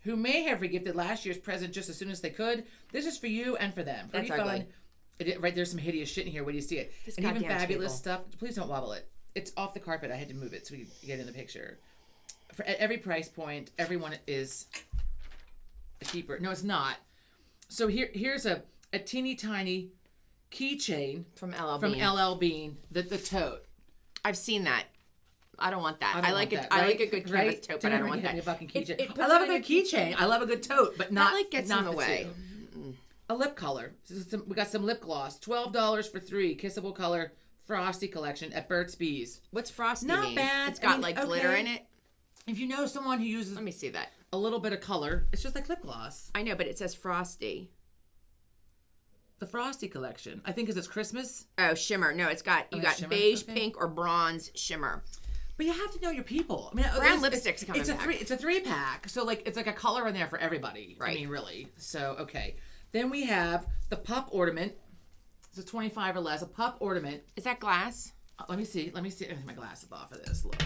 [SPEAKER 1] regifted last year's present just as soon as they could. This is for you and for them. Pretty
[SPEAKER 2] That's
[SPEAKER 1] fun.
[SPEAKER 2] Ugly.
[SPEAKER 1] Right, there's some hideous shit in here. Wait do you see it?
[SPEAKER 2] This
[SPEAKER 1] and even fabulous
[SPEAKER 2] table.
[SPEAKER 1] stuff. Please don't wobble it. It's off the carpet. I had to move it so we could get in the picture. At every price point, everyone is a keeper. No, it's not. So here's a teeny tiny keychain
[SPEAKER 2] from LL
[SPEAKER 1] Bean. The tote.
[SPEAKER 2] I've seen that. I don't want that. I like
[SPEAKER 1] it.
[SPEAKER 2] I like a good canvas tote, but I don't want that.
[SPEAKER 1] Fucking keychain. I love a good keychain. I love a good tote, but not.
[SPEAKER 2] That like gets in the way.
[SPEAKER 1] A lip color. We got some lip gloss. $12 for 3. Kissable color Frosty collection at Burt's Bees.
[SPEAKER 2] What's Frosty
[SPEAKER 1] Not
[SPEAKER 2] mean?
[SPEAKER 1] bad.
[SPEAKER 2] It's got glitter in it.
[SPEAKER 1] If you know someone who uses,
[SPEAKER 2] let me see that.
[SPEAKER 1] A little bit of color. It's just like lip gloss.
[SPEAKER 2] I know, but it says Frosty.
[SPEAKER 1] The Frosty collection. I think because it's Christmas.
[SPEAKER 2] Oh, shimmer. No, you got
[SPEAKER 1] shimmer?
[SPEAKER 2] beige,
[SPEAKER 1] Okay.
[SPEAKER 2] pink, or bronze shimmer.
[SPEAKER 1] But you have to know your people. I mean,
[SPEAKER 2] brown lipstick's coming back.
[SPEAKER 1] It's a 3-pack, so like it's like a color in there for everybody.
[SPEAKER 2] Right.
[SPEAKER 1] I mean, really. So okay. Then we have the pup ornament. It's a 25 or less. A pup ornament.
[SPEAKER 2] Is that glass?
[SPEAKER 1] Let me see. My glasses off of this. Look.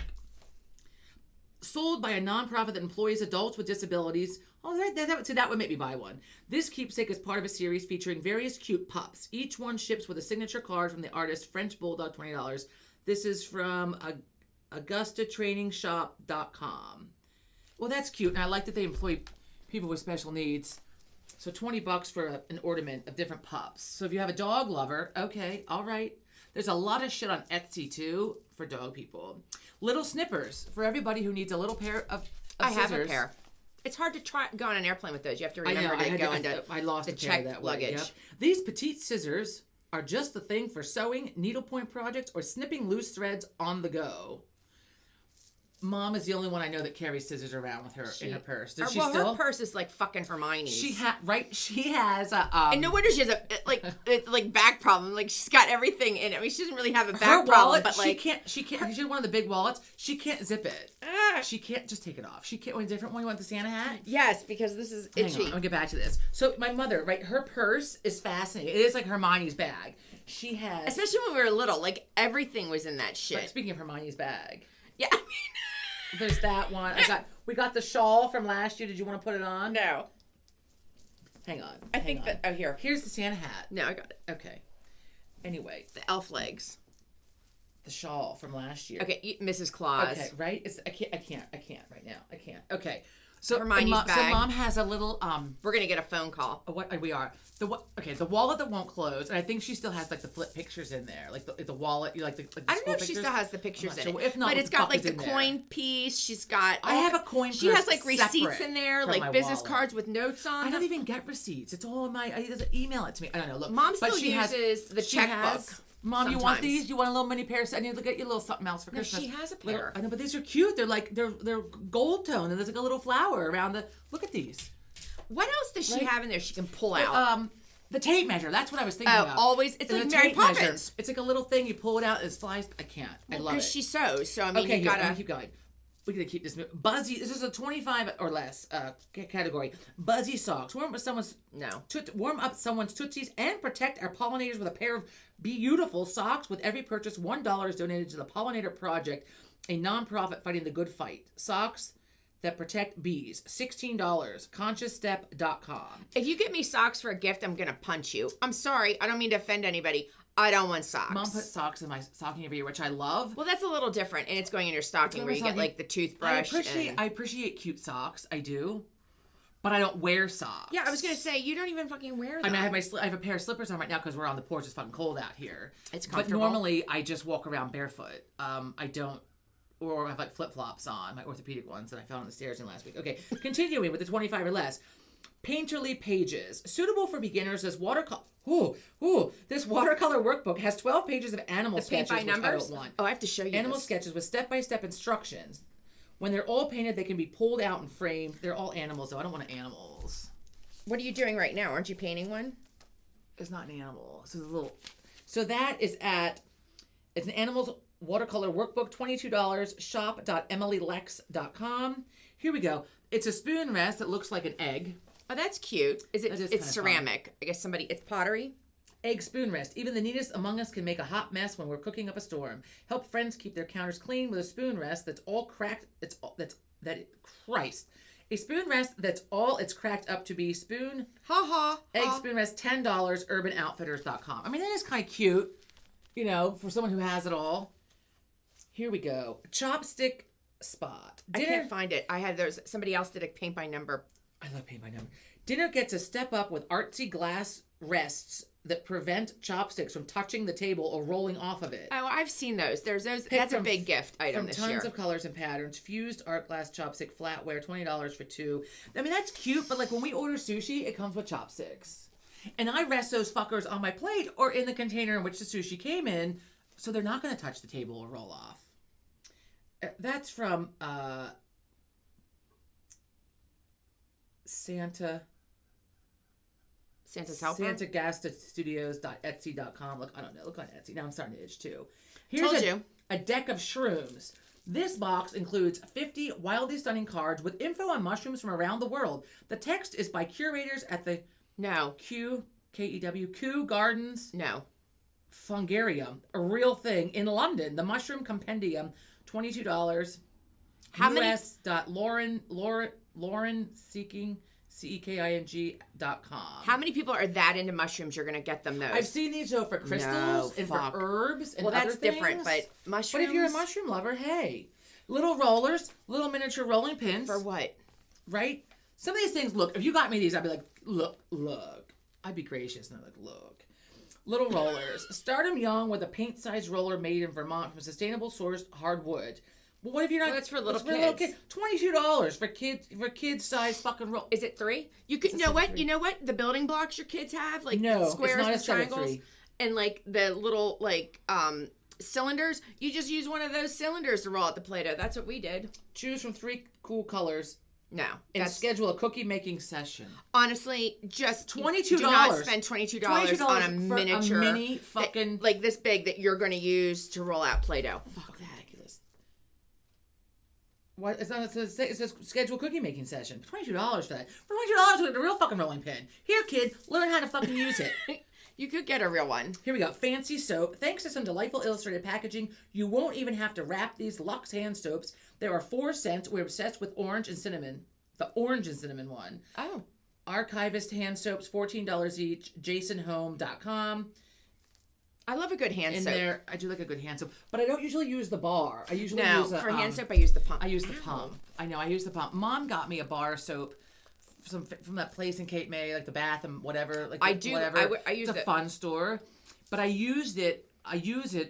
[SPEAKER 1] Sold by a nonprofit that employs adults with disabilities. Oh, that would make me buy one. This keepsake is part of a series featuring various cute pups. Each one ships with a signature card from the artist French Bulldog, $20. This is from AugustaTrainingshop.com. Well, that's cute, and I like that they employ people with special needs. So $20 for an ornament of different pups. So if you have a dog lover, okay, all right. There's a lot of shit on Etsy too for dog people. Little snippers for everybody who needs a little pair of
[SPEAKER 2] I
[SPEAKER 1] scissors.
[SPEAKER 2] have a pair. It's hard to go on an airplane with those. You have to remember to go into
[SPEAKER 1] I lost
[SPEAKER 2] the
[SPEAKER 1] a pair
[SPEAKER 2] checked
[SPEAKER 1] that
[SPEAKER 2] luggage.
[SPEAKER 1] way. Yep. These petite scissors are just the thing for sewing, needlepoint projects, or snipping loose threads on the go. Mom is the only one I know that carries scissors around with her in her purse. Does she still?
[SPEAKER 2] Her purse is like fucking Hermione's.
[SPEAKER 1] She has a
[SPEAKER 2] and no wonder she has a like back problem. Like she's got everything in it. I mean, she doesn't really have a back
[SPEAKER 1] her
[SPEAKER 2] problem,
[SPEAKER 1] wallet,
[SPEAKER 2] but like
[SPEAKER 1] she can't. She's one of the big wallets. She can't zip it. She can't just take it off. She can't. Want a different one? You want the Santa hat?
[SPEAKER 2] Yes, because this is itchy.
[SPEAKER 1] Hang on, I'll get back to this. So my mother, right? Her purse is fascinating. It is like Hermione's bag. She has,
[SPEAKER 2] especially when we were little, like everything was in that shit.
[SPEAKER 1] Right, speaking of Hermione's bag,
[SPEAKER 2] yeah.
[SPEAKER 1] There's that one. We got the shawl from last year. Did you want to put it on?
[SPEAKER 2] No.
[SPEAKER 1] Hang on.
[SPEAKER 2] I think that. Oh, here.
[SPEAKER 1] Here's the Santa hat.
[SPEAKER 2] No, I got it.
[SPEAKER 1] Okay. Anyway,
[SPEAKER 2] the elf legs.
[SPEAKER 1] The shawl from last year.
[SPEAKER 2] Okay, Mrs. Claus.
[SPEAKER 1] Okay, right? I can't right now. I can't. Okay. So
[SPEAKER 2] Hermione's bag.
[SPEAKER 1] So mom has a little
[SPEAKER 2] we're gonna get a phone call.
[SPEAKER 1] What we are. The wallet that won't close, and I think she still has like the flip pictures in there, like the wallet. You like the
[SPEAKER 2] I don't know if
[SPEAKER 1] pictures?
[SPEAKER 2] she still has the pictures in
[SPEAKER 1] sure.
[SPEAKER 2] it.
[SPEAKER 1] If not,
[SPEAKER 2] but it's got like the coin piece. She's got.
[SPEAKER 1] I have a coin.
[SPEAKER 2] She has like receipts in there, like business cards with notes on.
[SPEAKER 1] I don't even get receipts. It's all in my. I just email it to me. I don't know. Look,
[SPEAKER 2] Mom still uses the checkbook.
[SPEAKER 1] Mom,
[SPEAKER 2] sometimes.
[SPEAKER 1] You want these? You want a little mini pair? I need to get you a little something else for Christmas.
[SPEAKER 2] She has a pair.
[SPEAKER 1] I know, but these are cute. They're like they're gold tone, and there's like a little flower around the. Look at these.
[SPEAKER 2] What else does she have in there? She can pull out.
[SPEAKER 1] The tape measure. That's what I was thinking about.
[SPEAKER 2] Always. It's like Mary Poppins. Measure.
[SPEAKER 1] It's like a little thing. You pull it out. It flies. I can't. I love it.
[SPEAKER 2] Because she sews. So I mean, you gotta
[SPEAKER 1] keep going. We gotta keep this Buzzy. This is a 25 or less category. Buzzy socks. Warm up someone's tootsies and protect our pollinators with a pair of beautiful socks. With every purchase, $1 is donated to the Pollinator Project, a nonprofit fighting the good fight. Socks that protect bees. $16. ConsciousStep.com.
[SPEAKER 2] If you get me socks for a gift, I'm gonna punch you. I'm sorry. I don't mean to offend anybody. I don't want socks.
[SPEAKER 1] Mom puts socks in my stocking every year, which I love.
[SPEAKER 2] Well, that's a little different, and it's going in your stocking where you get like the toothbrush.
[SPEAKER 1] I appreciate cute socks. I do, but I don't wear socks.
[SPEAKER 2] Yeah, I was gonna say you don't even fucking wear them.
[SPEAKER 1] I mean, I have a pair of slippers on right now because we're on the porch. It's fucking cold out here.
[SPEAKER 2] It's comfortable.
[SPEAKER 1] But normally I just walk around barefoot. I don't, or I have like flip flops on, my orthopedic ones that I found on the stairs in last week. Okay, continuing with the 25 or less. Painterly Pages, suitable for beginners. This watercolor. This watercolor workbook has 12 pages of animal sketches.
[SPEAKER 2] Paint by numbers?
[SPEAKER 1] I don't want.
[SPEAKER 2] Oh, I have to show you
[SPEAKER 1] animal sketches with step-by-step instructions. When they're all painted, they can be pulled out and framed. They're all animals, though. I don't want animals.
[SPEAKER 2] What are you doing right now? Aren't you painting one?
[SPEAKER 1] It's not an animal. It's a little. So that is it's an animals watercolor workbook, $22. Shop.emilylex.com. Here we go. It's a spoon rest that looks like an egg.
[SPEAKER 2] Oh, that's cute. It's ceramic. Fun. I guess it's pottery.
[SPEAKER 1] Egg spoon rest. Even the neatest among us can make a hot mess when we're cooking up a storm. Help friends keep their counters clean with a spoon rest that's all cracked. Christ. A spoon rest that's all it's cracked up to be. Spoon. Egg spoon rest, $10. UrbanOutfitters.com. I mean, that is kind of cute, for someone who has it all. Here we go. Chopstick spot.
[SPEAKER 2] I can't find it. Somebody else did a paint by number.
[SPEAKER 1] I love paint by number. Dinner gets a step up with artsy glass rests that prevent chopsticks from touching the table or rolling off of it.
[SPEAKER 2] Oh, I've seen those. There's those. That's a big gift item this year.
[SPEAKER 1] From tons of colors and patterns. Fused art glass chopstick flatware, $20 for 2. I mean, that's cute, but like when we order sushi, it comes with chopsticks. And I rest those fuckers on my plate or in the container in which the sushi came in, so they're not going to touch the table or roll off. That's from Santa's helper? SantaGastaStudios.etsy.com. Look, I don't know. Look on Etsy. Now I'm starting to itch too. Here's a deck of shrooms. This box includes 50 wildly stunning cards with info on mushrooms from around the world. The text is by curators at the Kew Gardens. Fungarium, a real thing in London. The Mushroom Compendium, $22. Lauren Seeking. CEKING.com.
[SPEAKER 2] How many people are that into mushrooms you're going to get them those?
[SPEAKER 1] I've seen these for crystals and for herbs and other things.
[SPEAKER 2] Well, that's different, but mushrooms...
[SPEAKER 1] But if you're a mushroom lover, hey. Little rollers, little miniature rolling pins.
[SPEAKER 2] For what?
[SPEAKER 1] Right? Some of these things, look, if you got me these, I'd be like, look. I'd be gracious and I'd be like, look. Little rollers. Start them young with a paint-sized roller made in Vermont from sustainable sourced hardwood. But what if you're not?
[SPEAKER 2] That's for little kids.
[SPEAKER 1] $22 for kids size fucking roll.
[SPEAKER 2] Is it 3? You know what? The building blocks your kids have, like squares and triangles. and like the little like cylinders, you just use one of those cylinders to roll out the Play-Doh. That's what we did.
[SPEAKER 1] Choose from 3 cool colors.
[SPEAKER 2] No,
[SPEAKER 1] And schedule a cookie making session.
[SPEAKER 2] Honestly, just
[SPEAKER 1] $22.
[SPEAKER 2] Do not spend $22 on a miniature,
[SPEAKER 1] mini fucking
[SPEAKER 2] like this big that you're going to use to roll out Play-Doh.
[SPEAKER 1] Fuck that. Ridiculous. Why? It's not. It says schedule cookie making session. $22 for that. For $22, we get a real fucking rolling pin. Here, kid, learn how to fucking use it.
[SPEAKER 2] You could get a real one.
[SPEAKER 1] Here we go. Fancy soap. Thanks to some delightful illustrated packaging, you won't even have to wrap these Lux hand soaps. There are 4 scents. We're obsessed with orange and cinnamon. The orange and cinnamon one.
[SPEAKER 2] Oh.
[SPEAKER 1] Archivist hand soaps, $14 each. JasonHome.com.
[SPEAKER 2] I love a good hand soap.
[SPEAKER 1] There, I do like a good hand soap, but I don't usually use the bar. I usually use
[SPEAKER 2] for hand soap. I use the pump.
[SPEAKER 1] I use the pump. I know. I use the pump. Mom got me a bar soap from that place in Cape May, like the Bath and whatever. Like
[SPEAKER 2] I do.
[SPEAKER 1] Whatever.
[SPEAKER 2] I use
[SPEAKER 1] it's a fun store, but I use it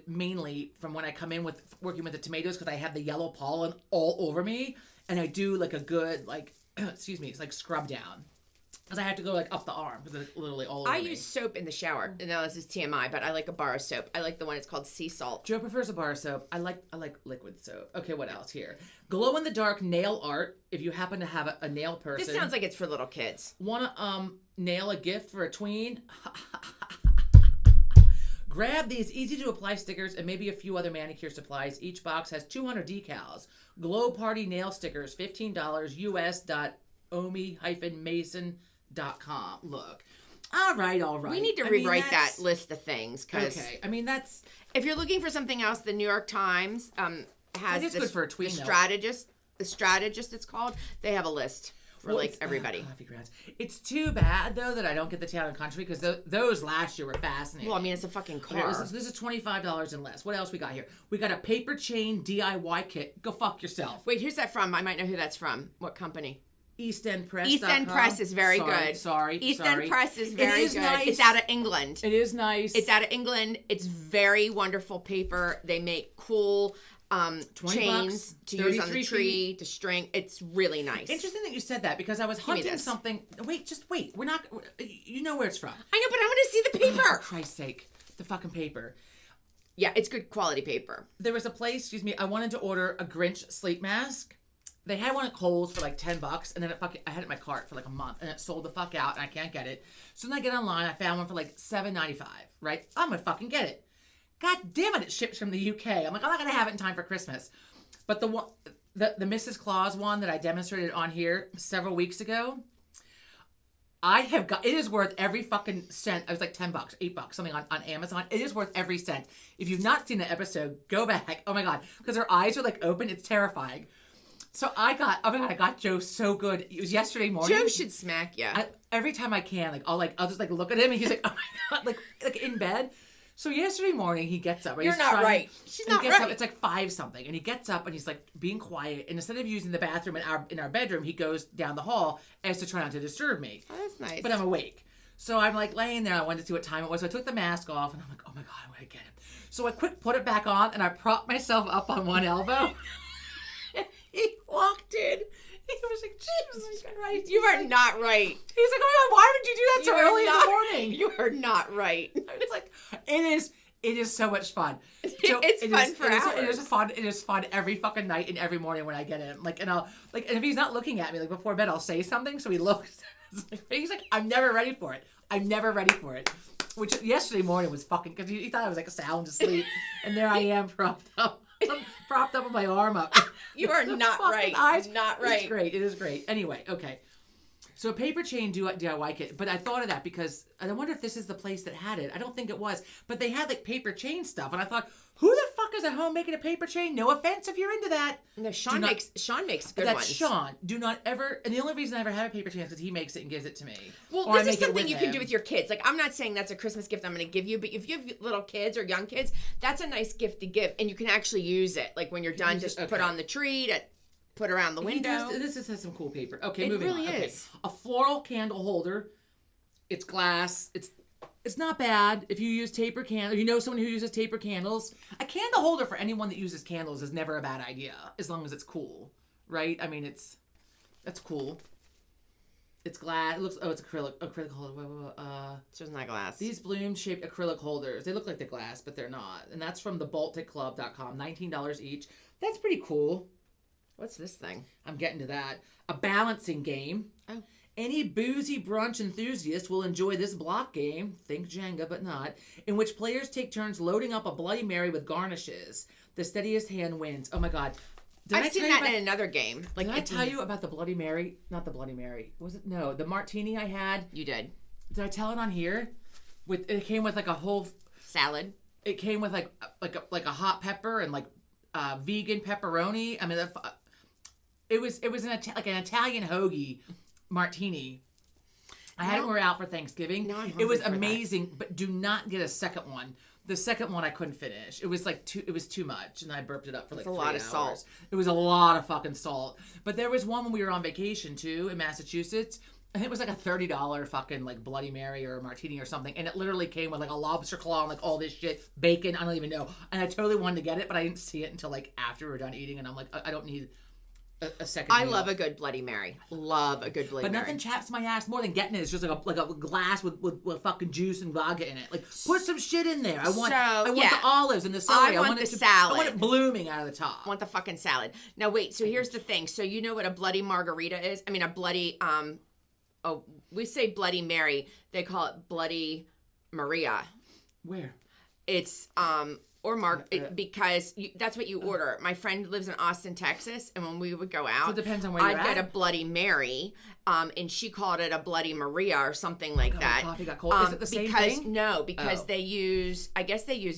[SPEAKER 1] mainly from when I come in with working with the tomatoes because I have the yellow pollen all over me, and I do like a good excuse me, it's like scrub down. Because I have to go like up the arm because it's literally all over me.
[SPEAKER 2] I use soap in the shower. No, this is TMI, but I like a bar of soap. I like the one. It's called sea salt.
[SPEAKER 1] Joe prefers a bar soap. I like liquid soap. Okay, what else here? Glow in the dark nail art. If you happen to have a nail person,
[SPEAKER 2] This sounds like it's for little kids.
[SPEAKER 1] Want to nail a gift for a tween? Grab these easy to apply stickers and maybe a few other manicure supplies. Each box has 200 decals. Glow Party nail stickers, $15. us.omi-mason.com. Look, all right.
[SPEAKER 2] We need to rewrite that list of things because
[SPEAKER 1] I mean that's
[SPEAKER 2] if you're looking for something else, the New York Times has
[SPEAKER 1] good for a tween,
[SPEAKER 2] the strategist it's called. They have a list for everybody.
[SPEAKER 1] Coffee grounds. It's too bad though that I don't get the Town and Country because those last year were fascinating.
[SPEAKER 2] Well, I mean it's a fucking car.
[SPEAKER 1] Okay, this is $25 and less. What else we got here? We got a paper chain DIY kit. Go fuck yourself.
[SPEAKER 2] Wait, who's that from? I might know who that's from. What company?
[SPEAKER 1] East End Press.
[SPEAKER 2] East End Press is very good.
[SPEAKER 1] East
[SPEAKER 2] End Press is very good.
[SPEAKER 1] Nice.
[SPEAKER 2] It's out of England.
[SPEAKER 1] It is nice.
[SPEAKER 2] It's out of England. It's very wonderful paper. They make cool chains to use on the tree, to string. It's really nice.
[SPEAKER 1] Interesting that you said that because I was hunting something. Wait. We're not. You know where it's from.
[SPEAKER 2] I know, but I want to see the paper.
[SPEAKER 1] Oh, for Christ's sake. The fucking paper.
[SPEAKER 2] Yeah, it's good quality paper.
[SPEAKER 1] There was a place, I wanted to order a Grinch sleep mask. They had one at Kohl's for like $10, and then I had it in my cart for like a month, and it sold the fuck out, and I can't get it. So then I get online, I found one for like $7.95, right? I'm gonna fucking get it. God damn it, it ships from the UK. I'm like, I'm not gonna have it in time for Christmas. But the Mrs. Claus one that I demonstrated on here several weeks ago, it is worth every fucking cent. It was like $10, $8, something on Amazon. It is worth every cent. If you've not seen the episode, go back. Oh my God, because her eyes are like open, it's terrifying. So I got Joe so good. It was yesterday morning.
[SPEAKER 2] Joe should smack you.
[SPEAKER 1] Every time I can, I'll just look at him and he's like, oh my God, like in bed. So yesterday morning he gets up. Right?
[SPEAKER 2] You're not right. She's not right.
[SPEAKER 1] Up, it's like 5 something, and he gets up and he's like being quiet. And instead of using the bathroom in our bedroom, he goes down the hall as to try not to disturb me.
[SPEAKER 2] Oh, that's nice.
[SPEAKER 1] But I'm awake. So I'm like laying there. I wanted to see what time it was. So I took the mask off and I'm like, oh my God, I'm gonna get him. So I put it back on and I propped myself up on one elbow. He walked in. He was like, Jesus Christ.
[SPEAKER 2] You are not right.
[SPEAKER 1] He's like, oh my God, why would you do that so early in the morning?
[SPEAKER 2] You are not right.
[SPEAKER 1] I was like, it is so much fun. So
[SPEAKER 2] it's fun for hours.
[SPEAKER 1] It is fun every fucking night and every morning when I get in. Like, and if he's not looking at me, like before bed, I'll say something. So he looks. He's like, I'm never ready for it. Which yesterday morning was fucking, because he thought I was like sound asleep. And there I am propped up with my arm up.
[SPEAKER 2] You are not right. Not right.
[SPEAKER 1] It is great. Anyway, okay. So a paper chain DIY kit, but I thought of that because I wonder if this is the place that had it. I don't think it was, but they had like paper chain stuff, and I thought, who the fuck is at home making a paper chain? No offense if you're into that.
[SPEAKER 2] No, Sean makes good
[SPEAKER 1] that's
[SPEAKER 2] ones.
[SPEAKER 1] Sean. Do not ever. And the only reason I ever have a paper chain is because he makes it and gives it to me.
[SPEAKER 2] Well, this is something you can do with your kids. Like, I'm not saying that's a Christmas gift I'm going to give you, but if you have little kids or young kids, that's a nice gift to give, and you can actually use it. Like when you're done, just put on the tree to put around the window.
[SPEAKER 1] This has some cool paper. Okay,
[SPEAKER 2] moving
[SPEAKER 1] on.
[SPEAKER 2] It really is.
[SPEAKER 1] Okay. A floral candle holder. It's glass. It's not bad if you use taper candles. You know someone who uses taper candles. A candle holder for anyone that uses candles is never a bad idea, as long as it's cool, right? I mean, that's cool. It's glass. It looks. Oh, it's acrylic holder.
[SPEAKER 2] It's just not glass.
[SPEAKER 1] These bloom-shaped acrylic holders. They look like they're glass, but they're not. And that's from thebalticclub.com. $19 each. That's pretty cool.
[SPEAKER 2] What's this thing?
[SPEAKER 1] I'm getting to that. A balancing game.
[SPEAKER 2] Oh.
[SPEAKER 1] Any boozy brunch enthusiast will enjoy this block game, think Jenga but not, in which players take turns loading up a Bloody Mary with garnishes. The steadiest hand wins. Oh my God.
[SPEAKER 2] I've seen that in another game. Like,
[SPEAKER 1] did I tell you about the Bloody Mary? Not the Bloody Mary. Was it? No, the martini I had.
[SPEAKER 2] You did.
[SPEAKER 1] Did I tell it on here? It came with like a whole
[SPEAKER 2] salad.
[SPEAKER 1] It came with like a hot pepper and like vegan pepperoni. I mean, it was like an Italian hoagie martini. I had it when we were out for Thanksgiving. It was amazing, but do not get a second one. The second one I couldn't finish. It was too much, and I burped it up for like 3 hours.
[SPEAKER 2] It's a lot of salt.
[SPEAKER 1] It was a lot of fucking salt. But there was one when we were on vacation too in Massachusetts. I think it was like a $30 fucking like Bloody Mary or a martini or something, and it literally came with like a lobster claw and like all this shit, bacon. I don't even know. And I totally wanted to get it, but I didn't see it until like after we were done eating, and I'm like, I don't need a second.
[SPEAKER 2] I love a good Bloody Mary. Love a good Bloody Mary.
[SPEAKER 1] But nothing chaps my ass more than getting it. It's just like a glass with fucking juice and vodka in it. Like, put some shit in there. I want the olives and the celery.
[SPEAKER 2] I want the salad.
[SPEAKER 1] I want it blooming out of the top.
[SPEAKER 2] I want the fucking salad. Now wait. So here's the thing. So you know what a bloody margarita is? I mean, a bloody we say Bloody Mary. They call it Bloody Maria.
[SPEAKER 1] Where?
[SPEAKER 2] It's because that's what you order. My friend lives in Austin, Texas, and when we would go out,
[SPEAKER 1] so it depends on where you're
[SPEAKER 2] I'd get a Bloody Mary, and she called it a Bloody Maria or something like that.
[SPEAKER 1] Coffee got cold. Is it the same thing?
[SPEAKER 2] No, because they use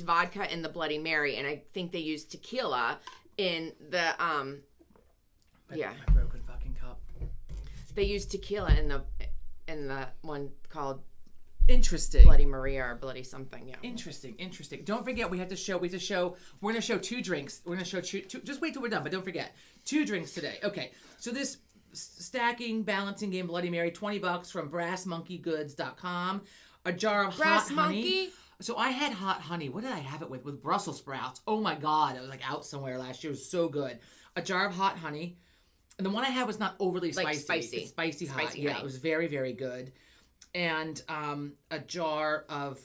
[SPEAKER 2] vodka in the Bloody Mary, and I think they use tequila in the
[SPEAKER 1] My broken fucking cup.
[SPEAKER 2] They use tequila in the one called
[SPEAKER 1] Interesting.
[SPEAKER 2] Bloody Maria or Bloody something, yeah.
[SPEAKER 1] Interesting. Don't forget, we're going to show 2 drinks. We're going to show two, just wait till we're done, but don't forget. 2 drinks today. Okay, so this stacking balancing game Bloody Mary, $20 from brassmonkeygoods.com. A jar of hot honey. So I had hot honey. What did I have it with? With Brussels sprouts. Oh my God, I was like out somewhere last year. It was so good. A jar of hot honey. And the one I had was not overly spicy.
[SPEAKER 2] Like spicy.
[SPEAKER 1] It's spicy hot.
[SPEAKER 2] Spicy
[SPEAKER 1] yeah,
[SPEAKER 2] honey.
[SPEAKER 1] It was very, very good. And a jar of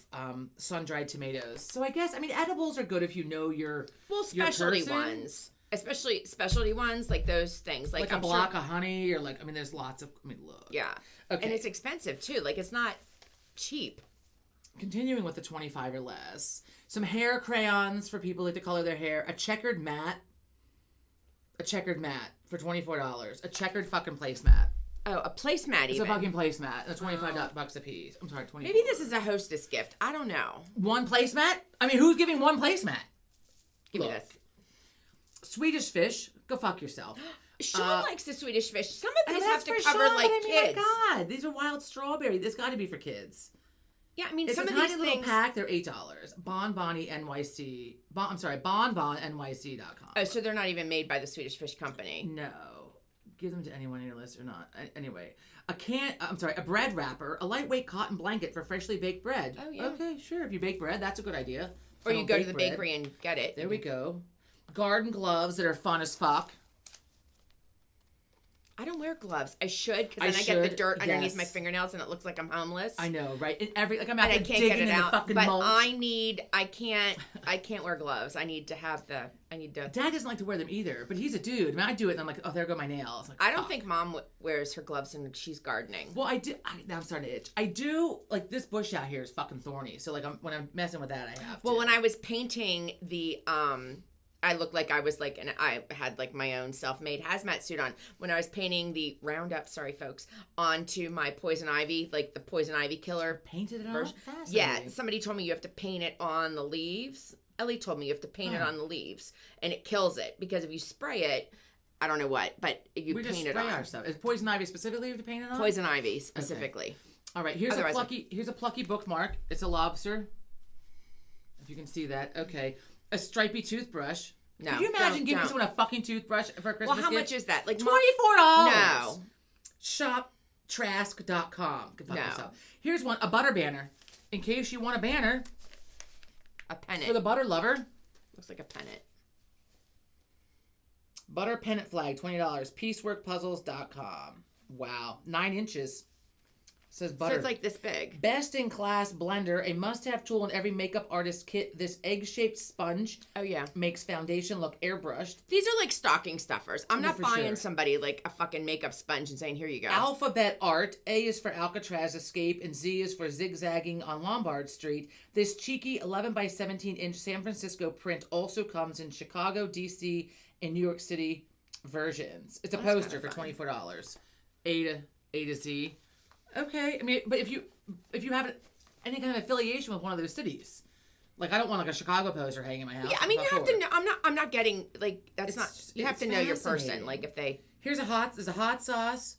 [SPEAKER 1] sun-dried tomatoes. So I guess, edibles are good if you know your
[SPEAKER 2] specialty
[SPEAKER 1] person.
[SPEAKER 2] Ones, especially specialty ones like those things, like
[SPEAKER 1] a block of honey, or like there's lots of. Look.
[SPEAKER 2] Yeah. Okay. And it's expensive too. Like it's not cheap.
[SPEAKER 1] Continuing with the 25 or less, some hair crayons for people who like to color their hair. A checkered mat for $24. A checkered fucking placemat.
[SPEAKER 2] Oh, a placemat.
[SPEAKER 1] It's a fucking placemat. That's $25 a piece. I'm sorry, $24.
[SPEAKER 2] Maybe this is a hostess gift. I don't know.
[SPEAKER 1] One placemat? Who's giving one placemat?
[SPEAKER 2] Give me this.
[SPEAKER 1] Swedish fish. Go fuck yourself.
[SPEAKER 2] Sean likes the Swedish fish. Some of these have to cover
[SPEAKER 1] Sean,
[SPEAKER 2] kids.
[SPEAKER 1] My God, these are wild strawberry. This got to be for kids.
[SPEAKER 2] Yeah,
[SPEAKER 1] it's
[SPEAKER 2] some
[SPEAKER 1] a
[SPEAKER 2] of
[SPEAKER 1] tiny
[SPEAKER 2] these
[SPEAKER 1] little
[SPEAKER 2] things.
[SPEAKER 1] pack. They're $8. Bonbonny NYC. BonBonNYC.com.
[SPEAKER 2] Oh, so they're not even made by the Swedish Fish Company.
[SPEAKER 1] No. Give them to anyone on your list or not. Anyway, a bread wrapper, a lightweight cotton blanket for freshly baked bread.
[SPEAKER 2] Oh, yeah.
[SPEAKER 1] Okay, sure. If you bake bread, that's a good idea.
[SPEAKER 2] Or you go to the bakery and get it.
[SPEAKER 1] There we go. Garden gloves that are fun as fuck.
[SPEAKER 2] I don't wear gloves. I should, because then I get the dirt underneath my fingernails and it looks like I'm homeless.
[SPEAKER 1] I know, right? I'm out
[SPEAKER 2] I
[SPEAKER 1] there
[SPEAKER 2] can't
[SPEAKER 1] digging
[SPEAKER 2] get it
[SPEAKER 1] in
[SPEAKER 2] out.
[SPEAKER 1] the fucking
[SPEAKER 2] but
[SPEAKER 1] mulch.
[SPEAKER 2] I can't wear gloves. I need to.
[SPEAKER 1] Dad doesn't like to wear them either, but he's a dude. I do it and I'm like, oh, there go my nails. Like,
[SPEAKER 2] I don't think Mom wears her gloves and she's gardening.
[SPEAKER 1] Well, I do. Now I'm starting to itch. I do, like, this bush out here is fucking thorny. So, like, when I'm messing with that, I have to.
[SPEAKER 2] Well, when I was painting the, I looked like I was like, and I had like my own self-made hazmat suit on when I was painting the Roundup, sorry folks, onto my poison ivy, like the poison ivy killer.
[SPEAKER 1] Painted it on?
[SPEAKER 2] Yeah, somebody told me you have to paint it on the leaves. Ellie told me you have to paint it on the leaves, and it kills it because if you spray it, I don't know what, but you paint it on.
[SPEAKER 1] We just spray our stuff. Is poison ivy specifically you have to paint it on?
[SPEAKER 2] Poison ivy specifically. Okay.
[SPEAKER 1] All right, here's a plucky bookmark. It's a lobster. If you can see that, okay. A stripy toothbrush.
[SPEAKER 2] No.
[SPEAKER 1] Can you imagine giving someone a fucking toothbrush for a Christmas
[SPEAKER 2] gift? Well, how much is that? Like
[SPEAKER 1] $24.
[SPEAKER 2] No.
[SPEAKER 1] ShopTrask.com.
[SPEAKER 2] No.
[SPEAKER 1] Yourself. Here's one, a butter banner. In case you want a banner.
[SPEAKER 2] A pennant.
[SPEAKER 1] For the butter lover.
[SPEAKER 2] Looks like a pennant.
[SPEAKER 1] Butter pennant flag, $20. Pieceworkpuzzles.com. Wow. 9 inches. says butter.
[SPEAKER 2] So it's like this big.
[SPEAKER 1] Best in class blender, a must-have tool in every makeup artist kit. This egg-shaped sponge
[SPEAKER 2] Oh yeah.
[SPEAKER 1] makes foundation look airbrushed.
[SPEAKER 2] These are like stocking stuffers. I'm not
[SPEAKER 1] for
[SPEAKER 2] buying
[SPEAKER 1] sure.
[SPEAKER 2] somebody like a fucking makeup sponge and saying, "Here you go."
[SPEAKER 1] Alphabet art. A is for Alcatraz Escape, and Z is for zigzagging on Lombard Street. This cheeky 11 by 17 inch San Francisco print also comes in Chicago, DC, and New York City versions. It's a
[SPEAKER 2] That's
[SPEAKER 1] poster
[SPEAKER 2] kinda
[SPEAKER 1] for
[SPEAKER 2] fun.
[SPEAKER 1] $24. A to Z. Okay, I mean, but if you have any kind of affiliation with one of those cities, like I don't want like a Chicago poster hanging in my house.
[SPEAKER 2] Yeah, I mean, you
[SPEAKER 1] Fuck
[SPEAKER 2] have to
[SPEAKER 1] forward.
[SPEAKER 2] know. I'm not getting like that's not.
[SPEAKER 1] It's-
[SPEAKER 2] You have
[SPEAKER 1] it's
[SPEAKER 2] to know your
[SPEAKER 1] fascinating.
[SPEAKER 2] person. Like if they.
[SPEAKER 1] There's a hot sauce.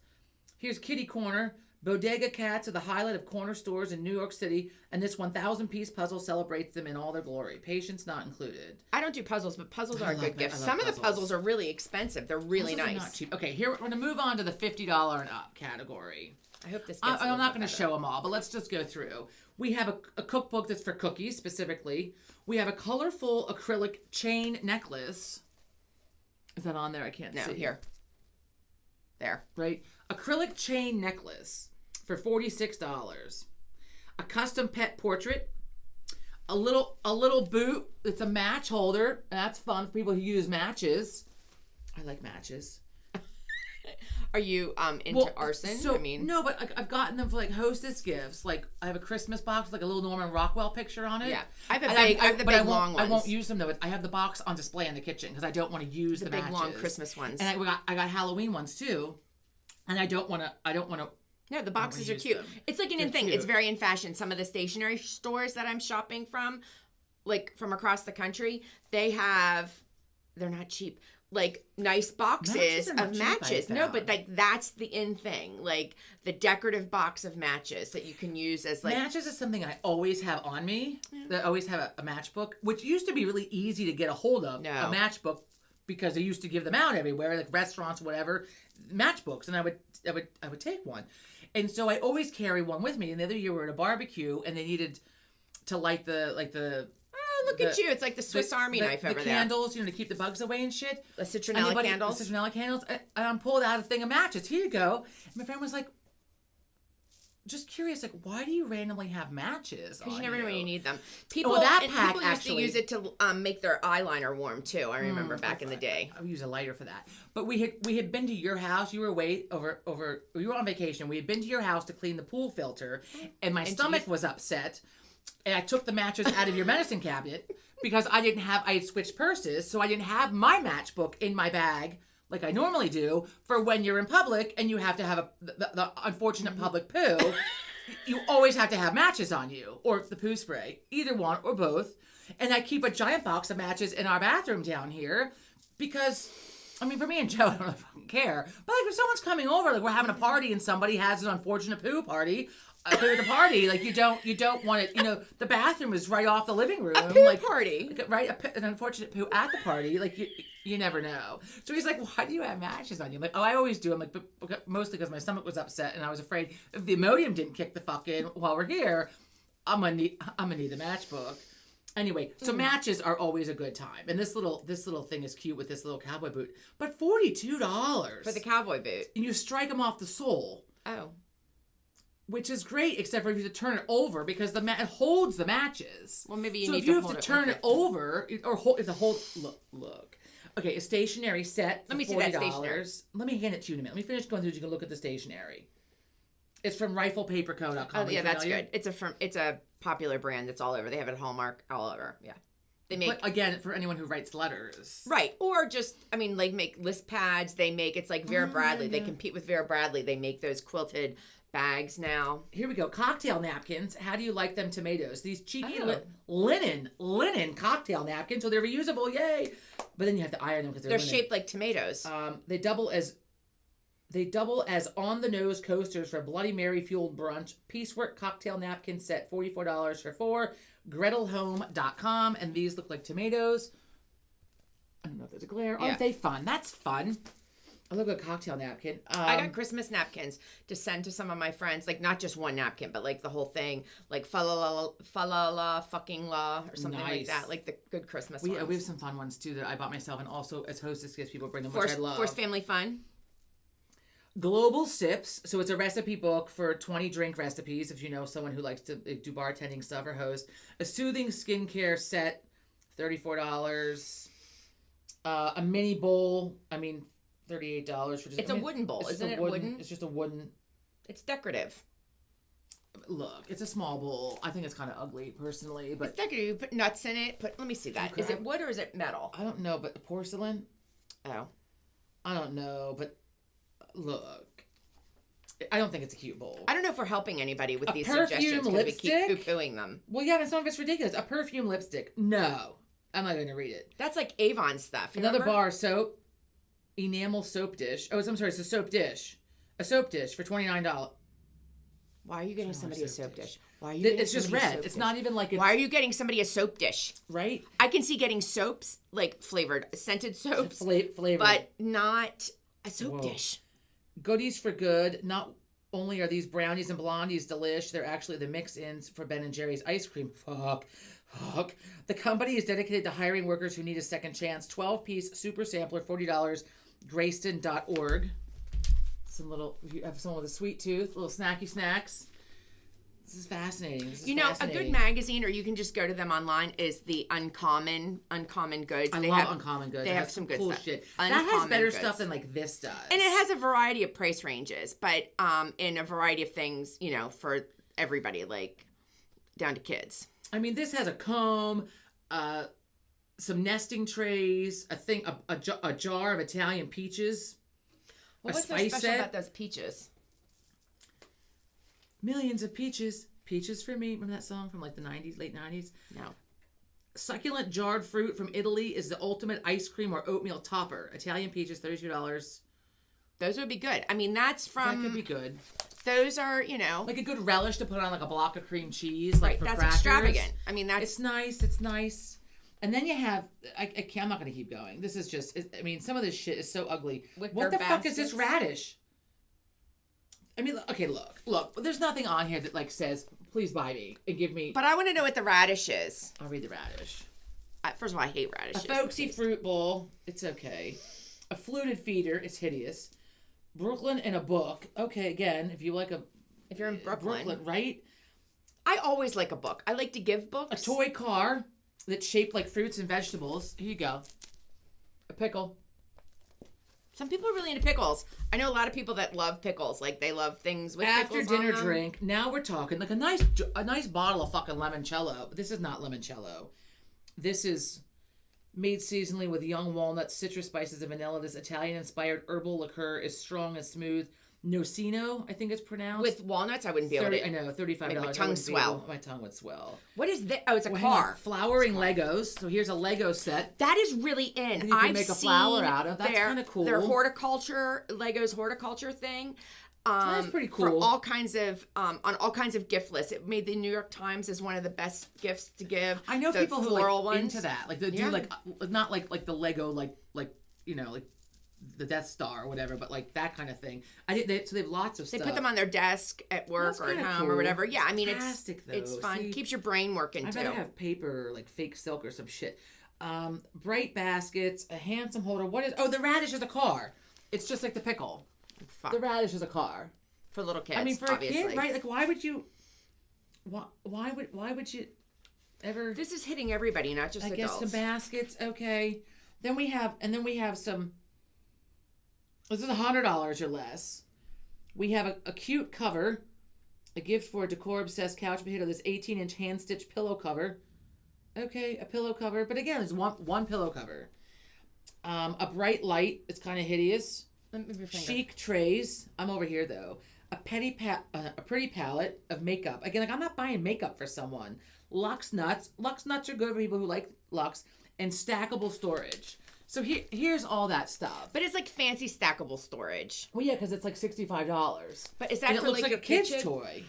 [SPEAKER 1] Here's Kitty Corner. Bodega cats are the highlight of corner stores in New York City, and this 1,000-piece puzzle celebrates them in all their glory. Patience not included.
[SPEAKER 2] I don't do puzzles, but puzzles are a
[SPEAKER 1] love
[SPEAKER 2] good
[SPEAKER 1] them.
[SPEAKER 2] gift.
[SPEAKER 1] I love
[SPEAKER 2] Some of the
[SPEAKER 1] puzzles.
[SPEAKER 2] puzzles are really expensive. They're really
[SPEAKER 1] Puzzles are
[SPEAKER 2] nice.
[SPEAKER 1] not cheap. Okay, here we're going to move on to the $50 and up category.
[SPEAKER 2] I hope this. Gets
[SPEAKER 1] I'm not going to show them all, but let's just go through. We have a cookbook that's for cookies specifically. We have a colorful acrylic chain necklace. Is that on there? I can't
[SPEAKER 2] No,
[SPEAKER 1] see.
[SPEAKER 2] here. There.
[SPEAKER 1] Right? Acrylic chain necklace for $46. A custom pet portrait. A little boot. It's a match holder. That's fun for people who use matches. I like matches.
[SPEAKER 2] Are you into arson?
[SPEAKER 1] So,
[SPEAKER 2] I mean,
[SPEAKER 1] no, but I've gotten them for like hostess gifts. Like I have a Christmas box with like a little Norman Rockwell picture on it.
[SPEAKER 2] Yeah. I have a
[SPEAKER 1] And
[SPEAKER 2] big- I have the
[SPEAKER 1] but
[SPEAKER 2] big
[SPEAKER 1] I won't-
[SPEAKER 2] long
[SPEAKER 1] I won't
[SPEAKER 2] ones.
[SPEAKER 1] use them though. I have the box on display in the kitchen because I don't want to use the
[SPEAKER 2] big
[SPEAKER 1] matches.
[SPEAKER 2] long Christmas ones.
[SPEAKER 1] And I got Halloween ones too, and I don't want to.
[SPEAKER 2] no, the boxes are
[SPEAKER 1] use
[SPEAKER 2] cute.
[SPEAKER 1] them.
[SPEAKER 2] It's like an in
[SPEAKER 1] They're
[SPEAKER 2] thing.
[SPEAKER 1] cute.
[SPEAKER 2] It's very in fashion. Some of the stationery stores that I'm shopping from, like from across the country, they're not cheap. Like nice boxes
[SPEAKER 1] Matches are not
[SPEAKER 2] of
[SPEAKER 1] cheap, I
[SPEAKER 2] matches. No, but
[SPEAKER 1] found.
[SPEAKER 2] like that's the in thing. Like the decorative box of matches that you can use as like
[SPEAKER 1] Matches is something I always have on me. That I always have a matchbook, which used to be really easy to get a hold of.
[SPEAKER 2] No.
[SPEAKER 1] A matchbook because they used to give them out everywhere, like restaurants, whatever, matchbooks, and I would take one, and so I always carry one with me. And the other year we were at a barbecue, and they needed to light the
[SPEAKER 2] look at you. It's like the Swiss Army knife
[SPEAKER 1] the
[SPEAKER 2] over
[SPEAKER 1] candles, to keep the bugs away and shit.
[SPEAKER 2] there. The citronella candles.
[SPEAKER 1] The citronella candles. And I pulled out a thing of matches. Here you go. And my friend was like, just curious, like, why do you randomly have matches?
[SPEAKER 2] Because
[SPEAKER 1] on
[SPEAKER 2] you never know when you need them.
[SPEAKER 1] that
[SPEAKER 2] and
[SPEAKER 1] pack
[SPEAKER 2] people used
[SPEAKER 1] actually-
[SPEAKER 2] to use it to make their eyeliner warm too. I remember back in the day.
[SPEAKER 1] I would use a lighter for that. But we had been to your house. You were away over. You were on vacation. We had been to your house to clean the pool filter, and my stomach was upset. And I took the matches out of your medicine cabinet because I had switched purses, so I didn't have my matchbook in my bag like I normally do for when you're in public and you have to have the unfortunate public poo. You always have to have matches on you or the poo spray, either one or both. And I keep a giant box of matches in our bathroom down here because, I mean, for me and Joe, I don't really fucking care. But like if someone's coming over, like we're having a party and somebody has an unfortunate poo party, at the party, like you don't want it. The bathroom is right off the living room.
[SPEAKER 2] A poo
[SPEAKER 1] like,
[SPEAKER 2] party.
[SPEAKER 1] like, right? An unfortunate poo at the party. Like you never know. So he's like, "Why do you have matches on you?" I'm like, "Oh, I always do." I'm like, but mostly because my stomach was upset and I was afraid if the Imodium didn't kick the fuck in while we're here, I'm gonna need a matchbook. Anyway, so matches are always a good time, and this little thing is cute with this little cowboy boot, but $42
[SPEAKER 2] For the cowboy boot.
[SPEAKER 1] and you strike them off the sole.
[SPEAKER 2] Oh.
[SPEAKER 1] Which is great, except for if you have to turn it over because it holds the matches.
[SPEAKER 2] Well, maybe you
[SPEAKER 1] so
[SPEAKER 2] need
[SPEAKER 1] if you
[SPEAKER 2] to
[SPEAKER 1] have
[SPEAKER 2] hold
[SPEAKER 1] to
[SPEAKER 2] it
[SPEAKER 1] turn
[SPEAKER 2] with
[SPEAKER 1] it over or hold, if the hold look. Okay, a stationery set. For
[SPEAKER 2] Let me see
[SPEAKER 1] $40.
[SPEAKER 2] that stationery.
[SPEAKER 1] Let me hand it to you in a minute. Let me finish going through so you can look at the stationery. It's from riflepaperco.com.
[SPEAKER 2] Oh
[SPEAKER 1] Are you
[SPEAKER 2] yeah, that's
[SPEAKER 1] familiar?
[SPEAKER 2] good. It's a popular brand that's all over. They have it at Hallmark all over. Yeah. They make
[SPEAKER 1] But again, for anyone who writes letters.
[SPEAKER 2] right, or just make list pads. They make it's like Vera Bradley. They compete with Vera Bradley. They make those quilted bags now.
[SPEAKER 1] Here we go. Cocktail napkins. How do you like them tomatoes? These cheeky
[SPEAKER 2] Oh.
[SPEAKER 1] linen cocktail napkins. So they're reusable. Yay. But then you have to iron them because
[SPEAKER 2] They're
[SPEAKER 1] linen.
[SPEAKER 2] shaped like tomatoes.
[SPEAKER 1] They double as on the nose coasters for Bloody Mary fueled brunch. Piecework cocktail napkin set, $44 for 4. GretelHome.com. And these look like tomatoes. I don't know if there's a glare.
[SPEAKER 2] Yeah.
[SPEAKER 1] Aren't they fun? That's fun. I love a cocktail napkin.
[SPEAKER 2] I got Christmas napkins to send to some of my friends, like not just one napkin, but like the whole thing, like fa-la-la, fucking la, or something like
[SPEAKER 1] Nice.
[SPEAKER 2] that, like the good Christmas
[SPEAKER 1] we
[SPEAKER 2] ones.
[SPEAKER 1] have some fun ones too that I bought myself, and also as hostess gifts people bring them, which I love.
[SPEAKER 2] Forced Family Fun.
[SPEAKER 1] Global Sips. So it's a recipe book for 20 drink recipes if you know someone who likes to do bartending stuff or host. A soothing skincare set, $34. A mini bowl, $38 for just...
[SPEAKER 2] It's a wooden bowl, isn't it wooden?
[SPEAKER 1] It's just a wooden...
[SPEAKER 2] It's decorative.
[SPEAKER 1] Look, it's a small bowl. I think it's kind of ugly, personally, but...
[SPEAKER 2] It's decorative. You put nuts in it. Let me see that.
[SPEAKER 1] Okay.
[SPEAKER 2] Is it wood or is it metal?
[SPEAKER 1] I don't know, but porcelain?
[SPEAKER 2] Oh.
[SPEAKER 1] I don't know, but look. I don't think it's a cute bowl.
[SPEAKER 2] I don't know if we're helping anybody with these
[SPEAKER 1] perfume
[SPEAKER 2] suggestions because we keep
[SPEAKER 1] lipstick?
[SPEAKER 2] poo-pooing them.
[SPEAKER 1] Well, yeah, but some of it's ridiculous. A perfume lipstick. No. I'm not going to read it.
[SPEAKER 2] That's like Avon stuff.
[SPEAKER 1] Another
[SPEAKER 2] remember?
[SPEAKER 1] bar soap. Enamel soap dish. Oh, I'm sorry, it's a soap dish. A soap dish for $29.
[SPEAKER 2] Why are you getting somebody a soap dish? Why are you?
[SPEAKER 1] It's just red. It's not even like it's...
[SPEAKER 2] Why are you getting somebody a soap dish?
[SPEAKER 1] Right?
[SPEAKER 2] I can see getting soaps, like flavored, scented soaps,
[SPEAKER 1] Flavor.
[SPEAKER 2] but not a soap
[SPEAKER 1] Whoa.
[SPEAKER 2] dish.
[SPEAKER 1] Goodies for good. Not only are these brownies and blondies delish, they're actually the mix-ins for Ben & Jerry's ice cream. Fuck. The company is dedicated to hiring workers who need a second chance. 12-piece super sampler, $40. Grayston.org. You have someone with a sweet tooth, little snacky snacks. This is fascinating.
[SPEAKER 2] A good magazine, or you can just go to them online, is the Uncommon Goods.
[SPEAKER 1] I love Uncommon Goods.
[SPEAKER 2] They have some good
[SPEAKER 1] cool
[SPEAKER 2] stuff.
[SPEAKER 1] shit.
[SPEAKER 2] Uncommon
[SPEAKER 1] that has better
[SPEAKER 2] Goods.
[SPEAKER 1] stuff than like this does.
[SPEAKER 2] And it has a variety of price ranges, but in a variety of things, for everybody, like down to kids.
[SPEAKER 1] This has a comb, some nesting trays, a jar of Italian peaches.
[SPEAKER 2] What's so special about those peaches?
[SPEAKER 1] Millions of peaches. Peaches for me. Remember that song from like the 90s, late 90s?
[SPEAKER 2] No.
[SPEAKER 1] Succulent jarred fruit from Italy is the ultimate ice cream or oatmeal topper. Italian peaches, $32.
[SPEAKER 2] Those would be good. That's from...
[SPEAKER 1] That could be good.
[SPEAKER 2] Those are,
[SPEAKER 1] like a good relish to put on like a block of cream cheese. Like
[SPEAKER 2] right,
[SPEAKER 1] for
[SPEAKER 2] that's
[SPEAKER 1] crackers.
[SPEAKER 2] extravagant. That's...
[SPEAKER 1] It's nice. And then you have... I'm not going to keep going. This is just... some of this shit is so ugly. What the fuck is this radish? Okay, look. There's nothing on here that like says, please buy me and give me...
[SPEAKER 2] But I want to know what the radish is.
[SPEAKER 1] I'll read the radish.
[SPEAKER 2] First of all, I hate radishes.
[SPEAKER 1] A folksy fruit bowl. It's okay. A fluted feeder. It's hideous. Brooklyn in a book. Okay, again, if you're in Brooklyn, right?
[SPEAKER 2] I always like a book. I like to give books.
[SPEAKER 1] A toy car that's shaped like fruits and vegetables. Here you go. A pickle.
[SPEAKER 2] Some people are really into pickles. I know a lot of people that love pickles. Like they love things with
[SPEAKER 1] After
[SPEAKER 2] pickles
[SPEAKER 1] dinner
[SPEAKER 2] on them.
[SPEAKER 1] drink. Now we're talking like a nice bottle of fucking limoncello. But this is not limoncello. This is made seasonally with young walnuts, citrus spices, and vanilla. This Italian-inspired herbal liqueur is strong and smooth. Nocino, I think it's pronounced.
[SPEAKER 2] With walnuts, I wouldn't be able to.
[SPEAKER 1] I know, $35.
[SPEAKER 2] Make my tongue swell.
[SPEAKER 1] My tongue would swell.
[SPEAKER 2] What is that? Oh, it's a
[SPEAKER 1] Hang
[SPEAKER 2] car.
[SPEAKER 1] on. Flowering Legos. So here's a Lego set.
[SPEAKER 2] That is really in.
[SPEAKER 1] You can make a flower out of. That's kind of cool.
[SPEAKER 2] Their horticulture, Lego's horticulture thing.
[SPEAKER 1] That's pretty cool.
[SPEAKER 2] For all kinds of on all kinds of gift lists. It made the New York Times as one of the best gifts to give.
[SPEAKER 1] I know
[SPEAKER 2] the
[SPEAKER 1] people who
[SPEAKER 2] floral
[SPEAKER 1] like
[SPEAKER 2] ones.
[SPEAKER 1] into that. Like they do like not like the Lego like the Death Star or whatever, but like that kind of thing. So they have lots of stuff.
[SPEAKER 2] They put them on their desk at work or at home or whatever. Yeah,
[SPEAKER 1] plastic,
[SPEAKER 2] it's fun.
[SPEAKER 1] See,
[SPEAKER 2] Keeps your brain working too.
[SPEAKER 1] I better have paper, like fake silk or some shit. Bright baskets, a handsome holder. The radish is a car. It's just like the pickle.
[SPEAKER 2] Fuck.
[SPEAKER 1] The radish is a car.
[SPEAKER 2] For little kids,
[SPEAKER 1] for
[SPEAKER 2] obviously.
[SPEAKER 1] a kid, right? Like, why would you ever?
[SPEAKER 2] This is hitting everybody, not just adults.
[SPEAKER 1] I guess some baskets, okay. Then we have some. This is $100 or less. We have a cute cover, a gift for a decor-obsessed couch potato. This 18-inch hand-stitched pillow cover. Okay, a pillow cover, but again, it's one pillow cover. A bright light. It's kind of hideous. Chic trays. I'm over here though. A pretty palette of makeup. Again, like I'm not buying makeup for someone. Lux nuts. Lux nuts are good for people who like Lux. And stackable storage. So here's all that stuff.
[SPEAKER 2] But it's like fancy stackable storage.
[SPEAKER 1] Well, yeah, because it's like $65.
[SPEAKER 2] But is that
[SPEAKER 1] and
[SPEAKER 2] for
[SPEAKER 1] it looks
[SPEAKER 2] like
[SPEAKER 1] a kid's
[SPEAKER 2] kitchen?
[SPEAKER 1] toy.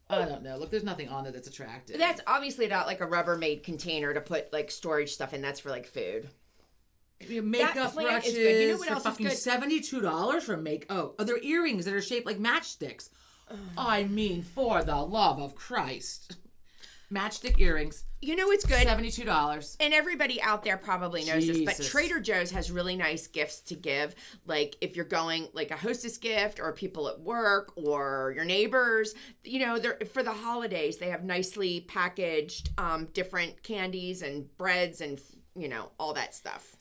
[SPEAKER 1] I don't know. Look, there's nothing on it that's attractive.
[SPEAKER 2] That's obviously not like a Rubbermaid container to put like storage stuff in. That's for like food.
[SPEAKER 1] Makeup brushes
[SPEAKER 2] is good. You know what
[SPEAKER 1] for
[SPEAKER 2] else
[SPEAKER 1] fucking
[SPEAKER 2] is good?
[SPEAKER 1] $72 for they're earrings that are shaped like matchsticks. For the love of Christ. Matchstick earrings,
[SPEAKER 2] You know it's good.
[SPEAKER 1] $72.
[SPEAKER 2] And everybody out there probably knows this, but
[SPEAKER 1] Jesus.
[SPEAKER 2] Trader Joe's has really nice gifts to give. Like if you're going like a hostess gift or people at work or your neighbors, you know, they're for the holidays, they have nicely packaged different candies and breads and, you know, all that stuff.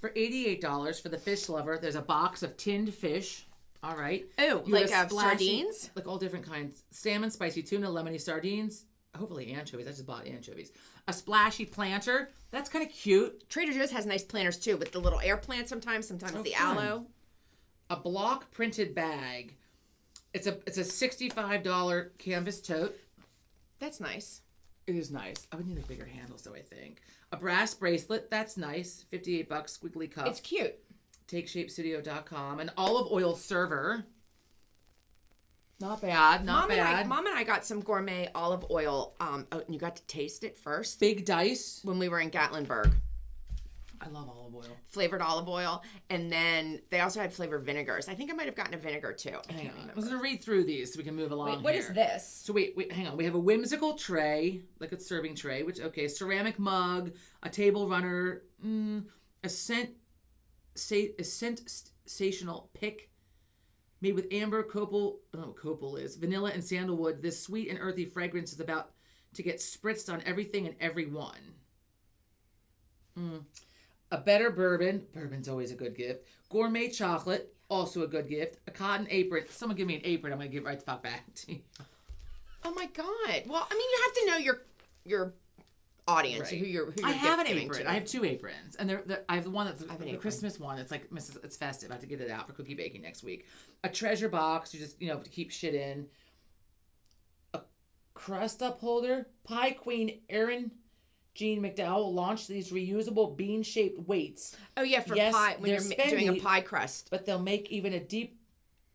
[SPEAKER 1] For $88 for the fish lover, there's a box of tinned fish. All right.
[SPEAKER 2] Oh,
[SPEAKER 1] You
[SPEAKER 2] like
[SPEAKER 1] have a
[SPEAKER 2] sardines?
[SPEAKER 1] Like all different kinds. Salmon, spicy tuna, lemony sardines. Hopefully anchovies. I just bought anchovies. A splashy planter. That's kind of cute.
[SPEAKER 2] Trader Joe's has nice planters too with the little air plant sometimes the
[SPEAKER 1] fun.
[SPEAKER 2] aloe.
[SPEAKER 1] A block printed bag. It's a $65 canvas tote.
[SPEAKER 2] That's nice.
[SPEAKER 1] It is nice. I would need a bigger handle, so I think. A brass bracelet. That's nice. $58 squiggly cuff.
[SPEAKER 2] It's cute.
[SPEAKER 1] TakeShapeStudio.com. An olive oil server. Not bad. Not bad.
[SPEAKER 2] Mom and I got some gourmet olive oil. And you got to taste it first
[SPEAKER 1] Big dice.
[SPEAKER 2] when we were in Gatlinburg.
[SPEAKER 1] I love olive oil.
[SPEAKER 2] Flavored olive oil, and then they also had flavored vinegars. I think I might have gotten a vinegar too. I
[SPEAKER 1] Hang
[SPEAKER 2] can't
[SPEAKER 1] on.
[SPEAKER 2] remember.
[SPEAKER 1] I was going to read through these so we can move along.
[SPEAKER 2] Wait, what is
[SPEAKER 1] here.
[SPEAKER 2] this?
[SPEAKER 1] So wait, hang on. We have a whimsical tray, like a serving tray, which, okay, ceramic mug, a table runner, a sensational pick made with amber, copal, I don't know what copal is, vanilla, and sandalwood. This sweet and earthy fragrance is about to get spritzed on everything and everyone. A better bourbon. Bourbon's always a good gift. Gourmet chocolate, also a good gift. A cotton apron. Someone give me an apron. I'm going to give it right the fuck back to you.
[SPEAKER 2] Oh my god! Well, I mean, you have to know your audience,
[SPEAKER 1] Right.
[SPEAKER 2] who you're
[SPEAKER 1] I have an
[SPEAKER 2] gift giving
[SPEAKER 1] apron.
[SPEAKER 2] to.
[SPEAKER 1] I have 2 aprons, and I have the one that's
[SPEAKER 2] have an
[SPEAKER 1] the
[SPEAKER 2] apron.
[SPEAKER 1] Christmas one. It's like it's festive. I have to get it out for cookie baking next week. A treasure box, you just to keep shit in. A crust up holder. Pie Queen Erin Jean McDowell launched these reusable bean-shaped weights,
[SPEAKER 2] Oh yeah, for
[SPEAKER 1] Yes,
[SPEAKER 2] pie when
[SPEAKER 1] they're
[SPEAKER 2] you're doing a
[SPEAKER 1] spendy.
[SPEAKER 2] pie crust.
[SPEAKER 1] but they'll make even a deep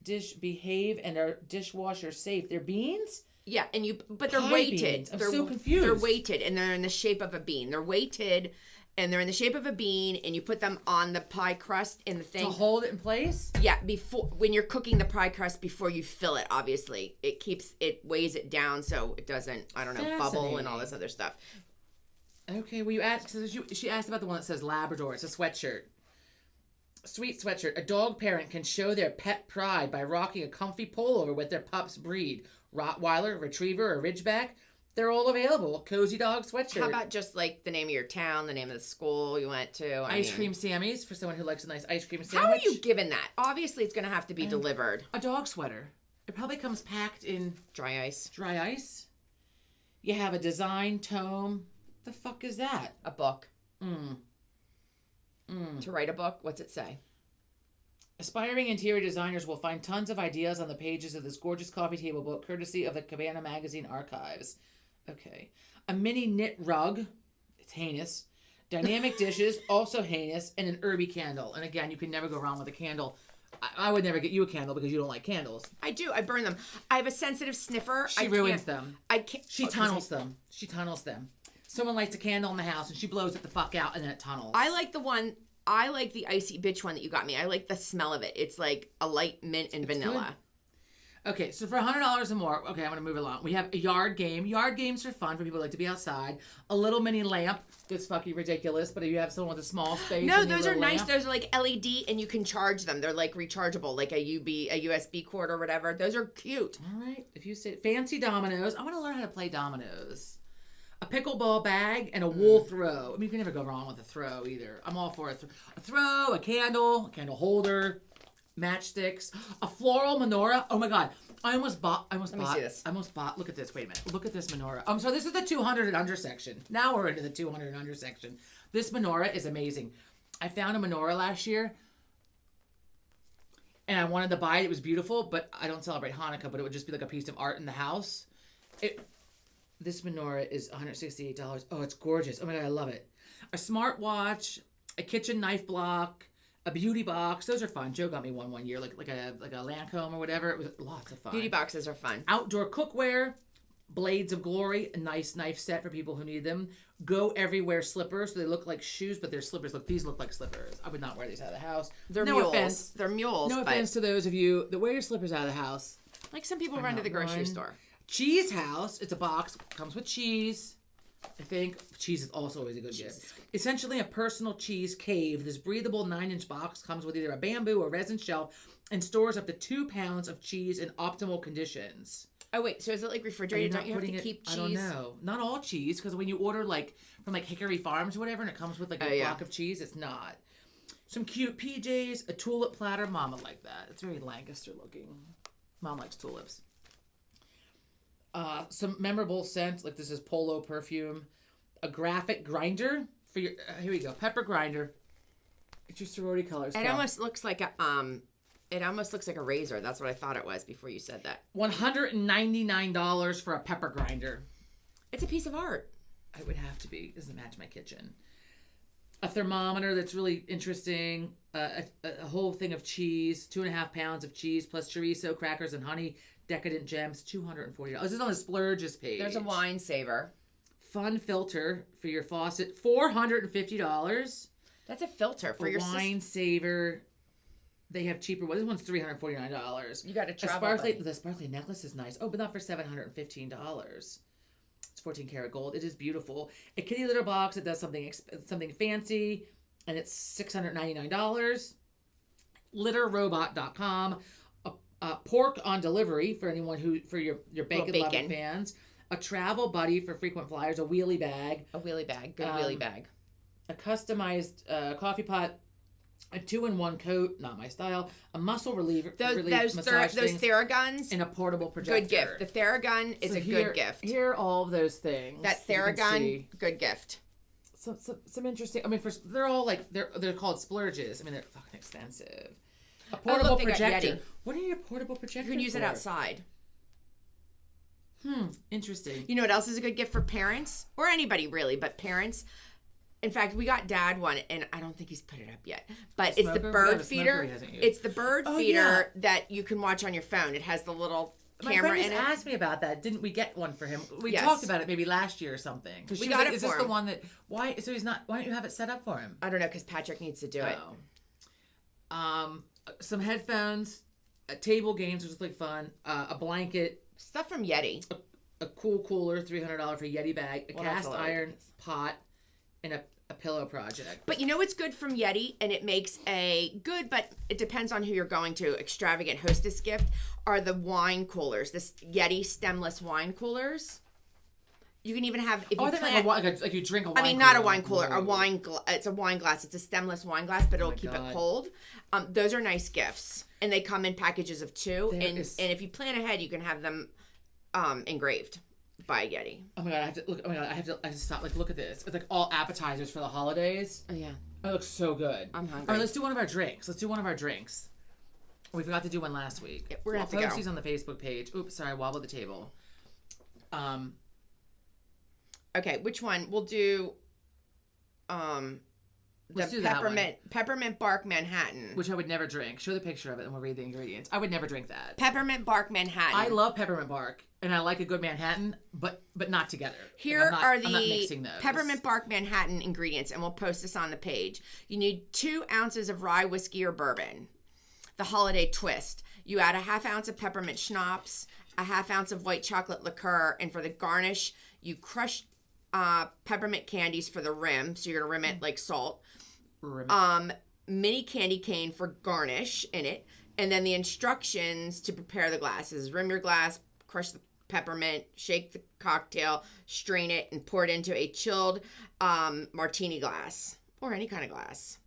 [SPEAKER 1] dish behave and are dishwasher safe. They're beans.
[SPEAKER 2] Yeah, but they're
[SPEAKER 1] Pie
[SPEAKER 2] weighted.
[SPEAKER 1] beans. I'm
[SPEAKER 2] They're
[SPEAKER 1] so confused.
[SPEAKER 2] They're weighted and they're in the shape of a bean. They're weighted and they're in the shape of a bean, and you put them on the pie crust in the thing.
[SPEAKER 1] To hold it in place.
[SPEAKER 2] Yeah, before when you're cooking the pie crust before you fill it, obviously it weighs it down so it doesn't bubble and all this other stuff.
[SPEAKER 1] Okay, well, you asked. So she asked about the one that says Labrador. It's a sweatshirt. Sweet sweatshirt. A dog parent can show their pet pride by rocking a comfy pullover with their pup's breed. Rottweiler, Retriever, or Ridgeback. They're all available. Cozy dog sweatshirt.
[SPEAKER 2] How about just like the name of your town, the name of the school you went to?
[SPEAKER 1] Ice cream Sammy's for someone who likes a nice ice cream sandwich.
[SPEAKER 2] How are you given that? Obviously, it's going to have to be delivered.
[SPEAKER 1] A dog sweater. It probably comes packed in
[SPEAKER 2] Dry ice.
[SPEAKER 1] dry ice. You have a design tome. The fuck is that?
[SPEAKER 2] A book. To write a book? What's it say?
[SPEAKER 1] Aspiring interior designers will find tons of ideas on the pages of this gorgeous coffee table book, courtesy of the Cabana Magazine archives. Okay. A mini knit rug. It's heinous. Dynamic dishes, also heinous. And an herby candle. And again, you can never go wrong with a candle. I would never get you a candle because you don't like candles.
[SPEAKER 2] I do. I burn them. I have a sensitive sniffer.
[SPEAKER 1] She ruins them.
[SPEAKER 2] I can't.
[SPEAKER 1] She tunnels them. She tunnels them. Someone lights a candle in the house and she blows it the fuck out and then it tunnels.
[SPEAKER 2] I like the icy bitch one that you got me. I like the smell of it. It's like a light mint and vanilla.
[SPEAKER 1] Okay, so for $100 or more, okay, I'm going to move along. We have a yard game. Yard games are fun for people who like to be outside. A little mini lamp. That's fucking ridiculous, but if you have someone with a small space.
[SPEAKER 2] No,
[SPEAKER 1] and you
[SPEAKER 2] those
[SPEAKER 1] have
[SPEAKER 2] are
[SPEAKER 1] a
[SPEAKER 2] nice.
[SPEAKER 1] lamp-
[SPEAKER 2] Those are like LED and you can charge them. They're like rechargeable, like a USB cord or whatever. Those are cute.
[SPEAKER 1] All right, if you say fancy dominoes, I want to learn how to play dominoes. A pickleball bag and a wool throw. I mean, you can never go wrong with a throw either. I'm all for a throw, a candle holder, matchsticks, a floral menorah. Oh my god, I almost bought.
[SPEAKER 2] Let me see this.
[SPEAKER 1] I almost bought. Look at this. Wait a minute. Look at this menorah. So this is the 200 and under section. Now we're into the 200 and under section. This menorah is amazing. I found a menorah last year. And I wanted to buy it. It was beautiful, but I don't celebrate Hanukkah, but it would just be like a piece of art in the house. This menorah is $168. Oh, it's gorgeous. Oh my god, I love it. A smartwatch, a kitchen knife block, a beauty box. Those are fun. Joe got me one year, like a Lancome or whatever. It was lots of fun.
[SPEAKER 2] Beauty boxes are fun.
[SPEAKER 1] Outdoor cookware, blades of glory, a nice knife set for people who need them. Go everywhere slippers. So they look like shoes, but they're slippers. Look, these look like slippers. I would not wear these out of the house.
[SPEAKER 2] They're
[SPEAKER 1] no
[SPEAKER 2] mules.
[SPEAKER 1] offense.
[SPEAKER 2] They're mules.
[SPEAKER 1] No
[SPEAKER 2] but
[SPEAKER 1] offense to those of you that wear your slippers out of the house.
[SPEAKER 2] like some people run to the grocery store.
[SPEAKER 1] Cheese House. It's a box. Comes with cheese. I think cheese is also always a good gift. Essentially a personal cheese cave. This breathable 9-inch box comes with either a bamboo or resin shelf and stores up to 2 pounds of cheese in optimal conditions.
[SPEAKER 2] Oh wait, so is it like refrigerated? Don't you have to keep cheese?
[SPEAKER 1] I don't know. Not all cheese, because when you order like from like Hickory Farms or whatever, and it comes with like a block of cheese, it's not. Some cute PJs, a tulip platter. Mama like that. It's very Lancaster looking. Mom likes tulips. Some memorable scents, like this is Polo perfume. A graphic grinder for your. Here we go. Pepper grinder. It's your sorority colors.
[SPEAKER 2] It almost looks like a It almost looks like a razor. That's what I thought it was before you said that.
[SPEAKER 1] $199 for a pepper grinder.
[SPEAKER 2] It's a piece of art.
[SPEAKER 1] It would have to be. It doesn't match my kitchen. A thermometer that's really interesting. A whole thing of cheese. 2.5 pounds of cheese plus chorizo, crackers, and honey. Decadent Gems. $240. This is on the Splurges page.
[SPEAKER 2] There's a wine saver.
[SPEAKER 1] Fun filter for your faucet. $450.
[SPEAKER 2] That's a filter for your
[SPEAKER 1] wine saver. They have cheaper ones. This one's $349.
[SPEAKER 2] You got to travel.
[SPEAKER 1] The sparkly necklace is nice. Oh, but not for $715. It's 14 karat gold. It is beautiful. A kitty litter box that does something fancy, and it's $699. Litterrobot.com. Pork on delivery for anyone for your bacon loving fans. A travel buddy for frequent flyers. A wheelie bag.
[SPEAKER 2] A wheelie bag. Good wheelie bag.
[SPEAKER 1] A customized coffee pot. A 2-in-1 coat, not my style. A muscle reliever.
[SPEAKER 2] Those Theraguns.
[SPEAKER 1] And a portable projector.
[SPEAKER 2] Good gift. The Theragun is a good gift.
[SPEAKER 1] Here are all of those things.
[SPEAKER 2] That Theragun, good gift.
[SPEAKER 1] Some interesting. I mean, they're all like they're called splurges. I mean, they're fucking expensive. A portable projector. What are your portable projectors?
[SPEAKER 2] You can use it outside.
[SPEAKER 1] Interesting.
[SPEAKER 2] You know what else is a good gift for parents or anybody really, but parents? In fact, we got Dad one, and I don't think he's put it up yet. But it's the bird feeder. It's the bird feeder that you can watch on your phone. It has the little camera in it.
[SPEAKER 1] My friend asked me about that. Didn't we get one for him? We talked about it maybe last year or something.
[SPEAKER 2] We got it
[SPEAKER 1] is
[SPEAKER 2] for him.
[SPEAKER 1] Is this the one that? Why? So he's not. Why don't you have it set up for him?
[SPEAKER 2] I don't know, because Patrick needs to do it.
[SPEAKER 1] Some headphones, table games, which is like fun. A blanket.
[SPEAKER 2] Stuff from Yeti.
[SPEAKER 1] A cool cooler, $300 for Yeti bag. A cast iron pot. And a pillow project. But
[SPEAKER 2] you know what's good from Yeti, and it makes a good, but it depends on who you're going to, extravagant hostess gift, are the wine coolers. This Yeti stemless wine coolers. You can even have, if you plan...
[SPEAKER 1] like you drink a wine cooler.
[SPEAKER 2] I mean, not a wine cooler, it's a wine glass. It's a stemless wine glass, but it'll keep it cold. Those are nice gifts, and they come in packages of 2, and if you plan ahead, you can have them engraved. By Yeti.
[SPEAKER 1] Oh my god, I have to look. Oh my god, I have to stop. Like, look at this. It's like all appetizers for the holidays.
[SPEAKER 2] Oh yeah,
[SPEAKER 1] it looks so good.
[SPEAKER 2] I'm hungry.
[SPEAKER 1] All right, let's do one of our drinks. We forgot to do one last week.
[SPEAKER 2] Yeah, we're gonna have to
[SPEAKER 1] post these on the Facebook page. Oops, sorry, I wobbled the table.
[SPEAKER 2] Okay, which one? We'll do.
[SPEAKER 1] Let's do
[SPEAKER 2] peppermint bark Manhattan,
[SPEAKER 1] which I would never drink. Show the picture of it, and we'll read the ingredients. I would never drink that.
[SPEAKER 2] Peppermint bark Manhattan.
[SPEAKER 1] I love peppermint bark, and I like a good Manhattan, but not together.
[SPEAKER 2] Here are the peppermint bark Manhattan ingredients, and we'll post this on the page. You need 2 ounces of rye whiskey or bourbon. The holiday twist. You add a 1/2 ounce of peppermint schnapps, a 1/2 ounce of white chocolate liqueur, and for the garnish, you crush peppermint candies for the rim. So you're gonna rim it like salt. Mini candy cane for garnish in it, and then the instructions to prepare the glasses: rim your glass, crush the peppermint, shake the cocktail, strain it, and pour it into a chilled martini glass or any kind of glass.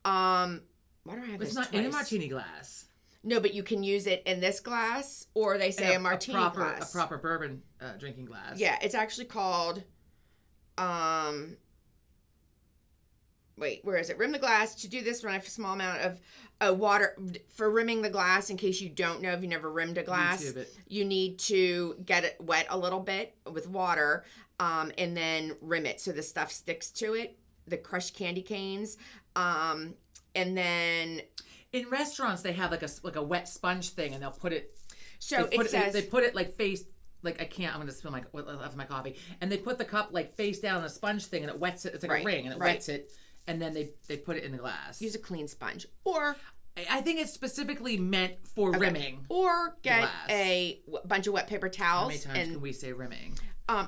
[SPEAKER 2] Why do I have this?
[SPEAKER 1] It's not
[SPEAKER 2] twice?
[SPEAKER 1] in a martini glass.
[SPEAKER 2] No, but you can use it in this glass, or they say a martini glass,
[SPEAKER 1] a proper bourbon drinking glass.
[SPEAKER 2] Yeah, it's actually called. Wait, where is it? Rim the glass. To do this, run a small amount of water for rimming the glass. In case you don't know, if you never rimmed a glass, you need to get it wet a little bit with water, and then rim it so the stuff sticks to it. The crushed candy canes, and then
[SPEAKER 1] in restaurants they have like a wet sponge thing, and they'll put it.
[SPEAKER 2] So
[SPEAKER 1] they put it like face. Like I'm gonna spill my coffee, and they put the cup like face down on a sponge thing, and it wets it. It's like a ring, and it wets it. And then they put it in the glass.
[SPEAKER 2] Use a clean sponge. Or
[SPEAKER 1] I think it's specifically meant for rimming.
[SPEAKER 2] Or get
[SPEAKER 1] glass.
[SPEAKER 2] a bunch of wet paper
[SPEAKER 1] How
[SPEAKER 2] towels.
[SPEAKER 1] many times can we say rimming?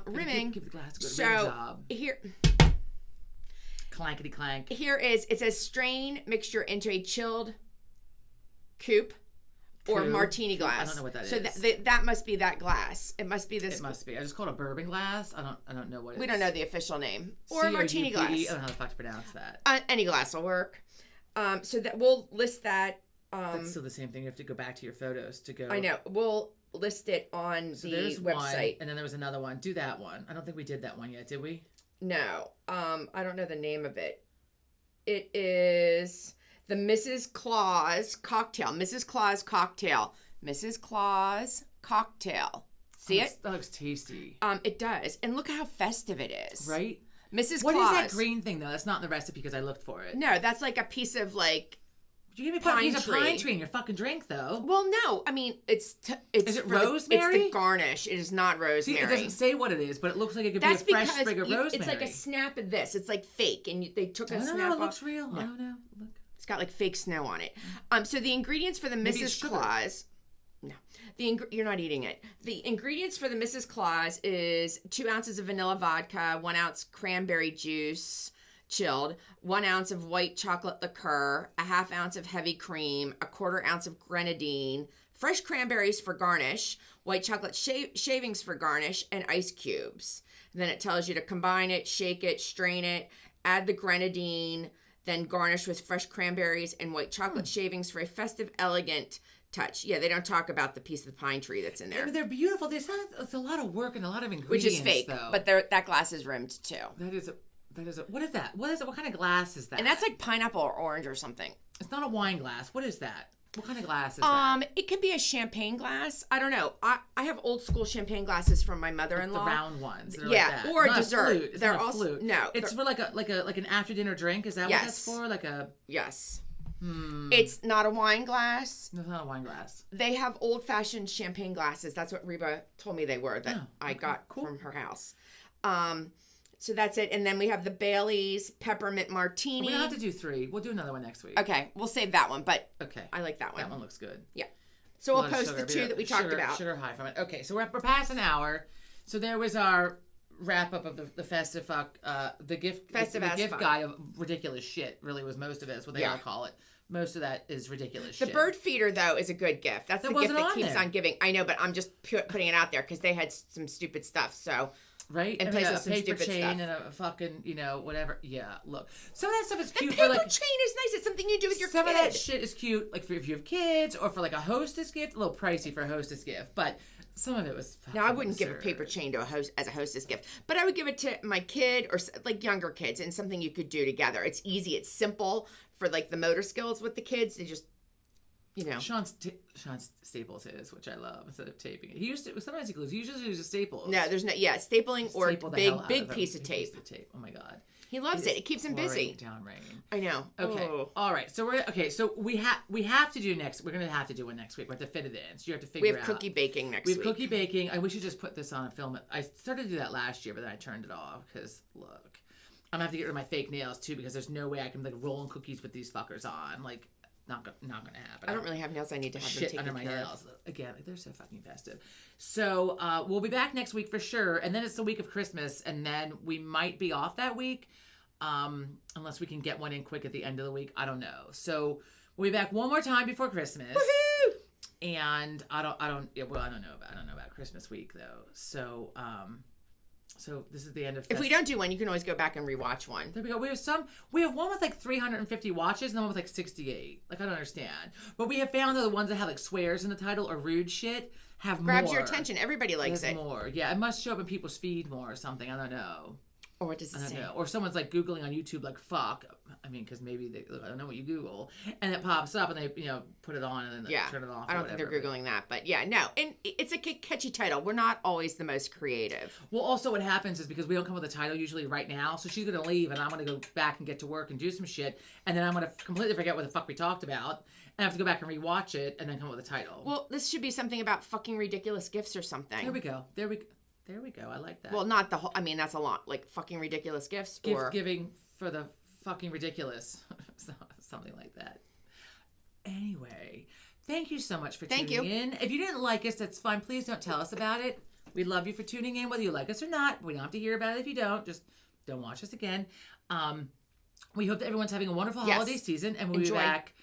[SPEAKER 2] Rimming.
[SPEAKER 1] Give the glass a good
[SPEAKER 2] So
[SPEAKER 1] rim job.
[SPEAKER 2] here,
[SPEAKER 1] Clankety clank.
[SPEAKER 2] here is, it says strain mixture into a chilled coupe or
[SPEAKER 1] Coupe.
[SPEAKER 2] martini glass.
[SPEAKER 1] I don't know what that
[SPEAKER 2] so
[SPEAKER 1] is.
[SPEAKER 2] So that must be that glass. It must be this.
[SPEAKER 1] It must be. I just call it a bourbon glass. I don't know what it is.
[SPEAKER 2] We don't know the official name. Or a
[SPEAKER 1] CRUPE.
[SPEAKER 2] martini glass.
[SPEAKER 1] I don't know how the fuck to pronounce that.
[SPEAKER 2] Any glass will work. So that we'll list that.
[SPEAKER 1] That's still the same thing. You have to go back to your photos to go.
[SPEAKER 2] I know. We'll list it on
[SPEAKER 1] So
[SPEAKER 2] the
[SPEAKER 1] there's
[SPEAKER 2] website.
[SPEAKER 1] one, and then there was another one. Do that one. I don't think we did that one yet, did we?
[SPEAKER 2] No. I don't know the name of it. It is the Mrs. Claus cocktail. Mrs. Claus cocktail. Mrs. Claus cocktail. See it?
[SPEAKER 1] That looks tasty.
[SPEAKER 2] It does. And look how festive it is.
[SPEAKER 1] Right?
[SPEAKER 2] Mrs.
[SPEAKER 1] What
[SPEAKER 2] Claus.
[SPEAKER 1] is that green thing, though? That's not in the recipe because I looked for it.
[SPEAKER 2] No, that's like a piece of like.
[SPEAKER 1] You give me
[SPEAKER 2] Pine
[SPEAKER 1] a piece of pine
[SPEAKER 2] tree.
[SPEAKER 1] tree in your fucking drink, though.
[SPEAKER 2] Well, no. I mean, it's
[SPEAKER 1] Is it
[SPEAKER 2] for
[SPEAKER 1] rosemary?
[SPEAKER 2] it's the garnish. It is not
[SPEAKER 1] See,
[SPEAKER 2] rosemary.
[SPEAKER 1] it doesn't say what it is, but it looks like it could
[SPEAKER 2] That's
[SPEAKER 1] be a fresh
[SPEAKER 2] because
[SPEAKER 1] sprig of rosemary.
[SPEAKER 2] it's like a snap of this. It's like fake, and they took a
[SPEAKER 1] I don't
[SPEAKER 2] snap
[SPEAKER 1] know. It
[SPEAKER 2] off.
[SPEAKER 1] looks real.
[SPEAKER 2] No.
[SPEAKER 1] I don't know. Look.
[SPEAKER 2] It's got like fake snow on it. So the ingredients for the
[SPEAKER 1] Maybe it's
[SPEAKER 2] Mrs.
[SPEAKER 1] sugar.
[SPEAKER 2] Claus. No, you're not eating it. The ingredients for the Mrs. Claus is 2 ounces of vanilla vodka, 1 ounce cranberry juice, chilled, 1 ounce of white chocolate liqueur, a half ounce of heavy cream, a 1/4 ounce of grenadine, fresh cranberries for garnish, white chocolate shavings for garnish, and ice cubes. And then it tells you to combine it, shake it, strain it, add the grenadine, then garnish with fresh cranberries and white chocolate shavings for a festive, elegant touch. Yeah, they don't talk about the piece of the pine tree that's in
[SPEAKER 1] I
[SPEAKER 2] there,
[SPEAKER 1] mean, they're beautiful. It's a lot of work and a lot of ingredients,
[SPEAKER 2] which is fake.
[SPEAKER 1] though.
[SPEAKER 2] But that glass is rimmed too,
[SPEAKER 1] That is a. What is that? What is it? What kind of glass is that?
[SPEAKER 2] and that's like pineapple or orange or something.
[SPEAKER 1] It's not a wine glass. What is that? What kind of glass is that?
[SPEAKER 2] It could be a champagne glass. I don't know. I have old school champagne glasses from my
[SPEAKER 1] The
[SPEAKER 2] mother-in-law.
[SPEAKER 1] round ones. That are
[SPEAKER 2] Yeah,
[SPEAKER 1] like that.
[SPEAKER 2] or
[SPEAKER 1] Not
[SPEAKER 2] dessert.
[SPEAKER 1] Flute. It's
[SPEAKER 2] They're
[SPEAKER 1] not a
[SPEAKER 2] also-
[SPEAKER 1] flute.
[SPEAKER 2] no,
[SPEAKER 1] It's for like an after dinner drink. Is that what that's
[SPEAKER 2] Yes.
[SPEAKER 1] for? Like a.
[SPEAKER 2] Yes. It's not a wine glass.
[SPEAKER 1] No, it's not a wine glass.
[SPEAKER 2] They have old-fashioned champagne glasses. That's what Reba told me they were that
[SPEAKER 1] Oh,
[SPEAKER 2] I
[SPEAKER 1] okay,
[SPEAKER 2] got
[SPEAKER 1] cool.
[SPEAKER 2] from her house. So that's it. And then we have the Bailey's peppermint martini.
[SPEAKER 1] We don't have to do 3. We'll do another one next week.
[SPEAKER 2] Okay, we'll save that one, but
[SPEAKER 1] Okay.
[SPEAKER 2] I like that one.
[SPEAKER 1] That one looks good.
[SPEAKER 2] Yeah. So we'll
[SPEAKER 1] A lot of
[SPEAKER 2] post
[SPEAKER 1] sugar,
[SPEAKER 2] the 2 that we talked about.
[SPEAKER 1] Sugar high from it. Okay, so we're past an hour. So there was our wrap up of the festive fuck. The gift
[SPEAKER 2] Festive
[SPEAKER 1] the
[SPEAKER 2] as
[SPEAKER 1] gift
[SPEAKER 2] fuck.
[SPEAKER 1] guide of ridiculous shit. Really was most of it. Is what they
[SPEAKER 2] Yeah.
[SPEAKER 1] all call it. Most of that is ridiculous
[SPEAKER 2] The
[SPEAKER 1] shit.
[SPEAKER 2] bird feeder, though, is a good gift. That's
[SPEAKER 1] That
[SPEAKER 2] the gift
[SPEAKER 1] wasn't
[SPEAKER 2] that
[SPEAKER 1] on
[SPEAKER 2] keeps
[SPEAKER 1] there.
[SPEAKER 2] on giving. I know, but I'm just putting it out there because they had some stupid stuff. So
[SPEAKER 1] Right?
[SPEAKER 2] And
[SPEAKER 1] I mean,
[SPEAKER 2] places
[SPEAKER 1] a
[SPEAKER 2] some
[SPEAKER 1] paper
[SPEAKER 2] stupid
[SPEAKER 1] chain
[SPEAKER 2] stuff.
[SPEAKER 1] and a fucking, whatever. Yeah, look. Some of that stuff is
[SPEAKER 2] the
[SPEAKER 1] cute
[SPEAKER 2] paper
[SPEAKER 1] for like
[SPEAKER 2] chain is nice. It's something you do with your
[SPEAKER 1] some
[SPEAKER 2] kid.
[SPEAKER 1] of that shit is cute, like for if you have kids or for like a hostess gift. A little pricey for a hostess gift, but some of it was.
[SPEAKER 2] Now, I wouldn't give a
[SPEAKER 1] absurd.
[SPEAKER 2] paper chain to a host as a hostess gift, but I would give it to my kid or like younger kids and something you could do together. It's easy. It's simple for like the motor skills with the kids. They just,
[SPEAKER 1] Sean staples his, which I love, instead of taping it. He used to sometimes he glues. He usually uses staples.
[SPEAKER 2] No, there's no, stapling or
[SPEAKER 1] Staple the hell out
[SPEAKER 2] big
[SPEAKER 1] of them.
[SPEAKER 2] piece of
[SPEAKER 1] Big
[SPEAKER 2] tape.
[SPEAKER 1] Oh my god.
[SPEAKER 2] He loves it. It keeps him busy.
[SPEAKER 1] Pouring down rain.
[SPEAKER 2] I know.
[SPEAKER 1] Okay.
[SPEAKER 2] Oh.
[SPEAKER 1] All right. So we have to do next. We're gonna have to do one next week. We have to fit it in. So you have to
[SPEAKER 2] We
[SPEAKER 1] figure
[SPEAKER 2] have
[SPEAKER 1] out.
[SPEAKER 2] cookie baking next
[SPEAKER 1] We have
[SPEAKER 2] week.
[SPEAKER 1] cookie baking. We should just put this on and film it. I started to do that last year, but then I turned it off because look, I'm gonna have to get rid of my fake nails too because there's no way I can like roll cookies with these fuckers on. Like, not gonna happen.
[SPEAKER 2] I don't really have nails. I need to have them
[SPEAKER 1] Shit
[SPEAKER 2] taken
[SPEAKER 1] under my
[SPEAKER 2] care of.
[SPEAKER 1] nails. Again, they're so fucking festive. So we'll be back next week for sure, and then it's the week of Christmas, and then we might be off that week, unless we can get one in quick at the end of the week. I don't know. So we'll be back one more time before Christmas.
[SPEAKER 2] Woohoo!
[SPEAKER 1] And I don't know about Christmas week though. So so this is the end of.
[SPEAKER 2] If we don't do one, you can always go back and rewatch one.
[SPEAKER 1] There we go. We have one with like 350 watches and one with like 68. Like I don't understand. But we have found that the ones that have like swears in the title or rude shit have
[SPEAKER 2] Grabs
[SPEAKER 1] more.
[SPEAKER 2] your attention. Everybody likes
[SPEAKER 1] There's
[SPEAKER 2] it.
[SPEAKER 1] more. Yeah, it must show up in people's feed more or something. I don't know.
[SPEAKER 2] Or what does it
[SPEAKER 1] I don't
[SPEAKER 2] say?
[SPEAKER 1] know. Or someone's like Googling on YouTube like fuck. I mean, because maybe I don't know what you Google. And it pops up and they, put it on and then they
[SPEAKER 2] Yeah.
[SPEAKER 1] turn it off.
[SPEAKER 2] I don't think they're Googling that, but yeah, no. And it's a catchy title. We're not always the most creative.
[SPEAKER 1] Well, also what happens is because we don't come with a title usually right now, so she's going to leave and I'm going to go back and get to work and do some shit. And then I'm going to completely forget what the fuck we talked about. And I have to go back and rewatch it and then come up with a title.
[SPEAKER 2] Well, this should be something about fucking ridiculous gifts or something.
[SPEAKER 1] There we go. There we go. I like that.
[SPEAKER 2] Well, not the whole, I mean, that's a lot. Like fucking ridiculous gifts or...
[SPEAKER 1] Gift giving for the fucking ridiculous. Something like that. Anyway, thank you so much for
[SPEAKER 2] Thank
[SPEAKER 1] tuning
[SPEAKER 2] you.
[SPEAKER 1] in. If you didn't like us, that's fine. Please don't tell us about it. We love you for tuning in, whether you like us or not. We don't have to hear about it if you don't. Just don't watch us again. We hope that everyone's having a wonderful holiday season, and we'll
[SPEAKER 2] Enjoy.
[SPEAKER 1] be back.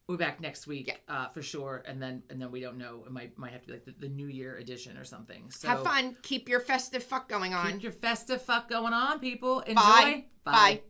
[SPEAKER 1] We'll be back next week,
[SPEAKER 2] Yeah.
[SPEAKER 1] for sure. And then we don't know. It might have to be like the New Year edition or something. So
[SPEAKER 2] Have fun. Keep your festive fuck going on.
[SPEAKER 1] keep your festive fuck going on, people. Enjoy.
[SPEAKER 2] Bye. Bye.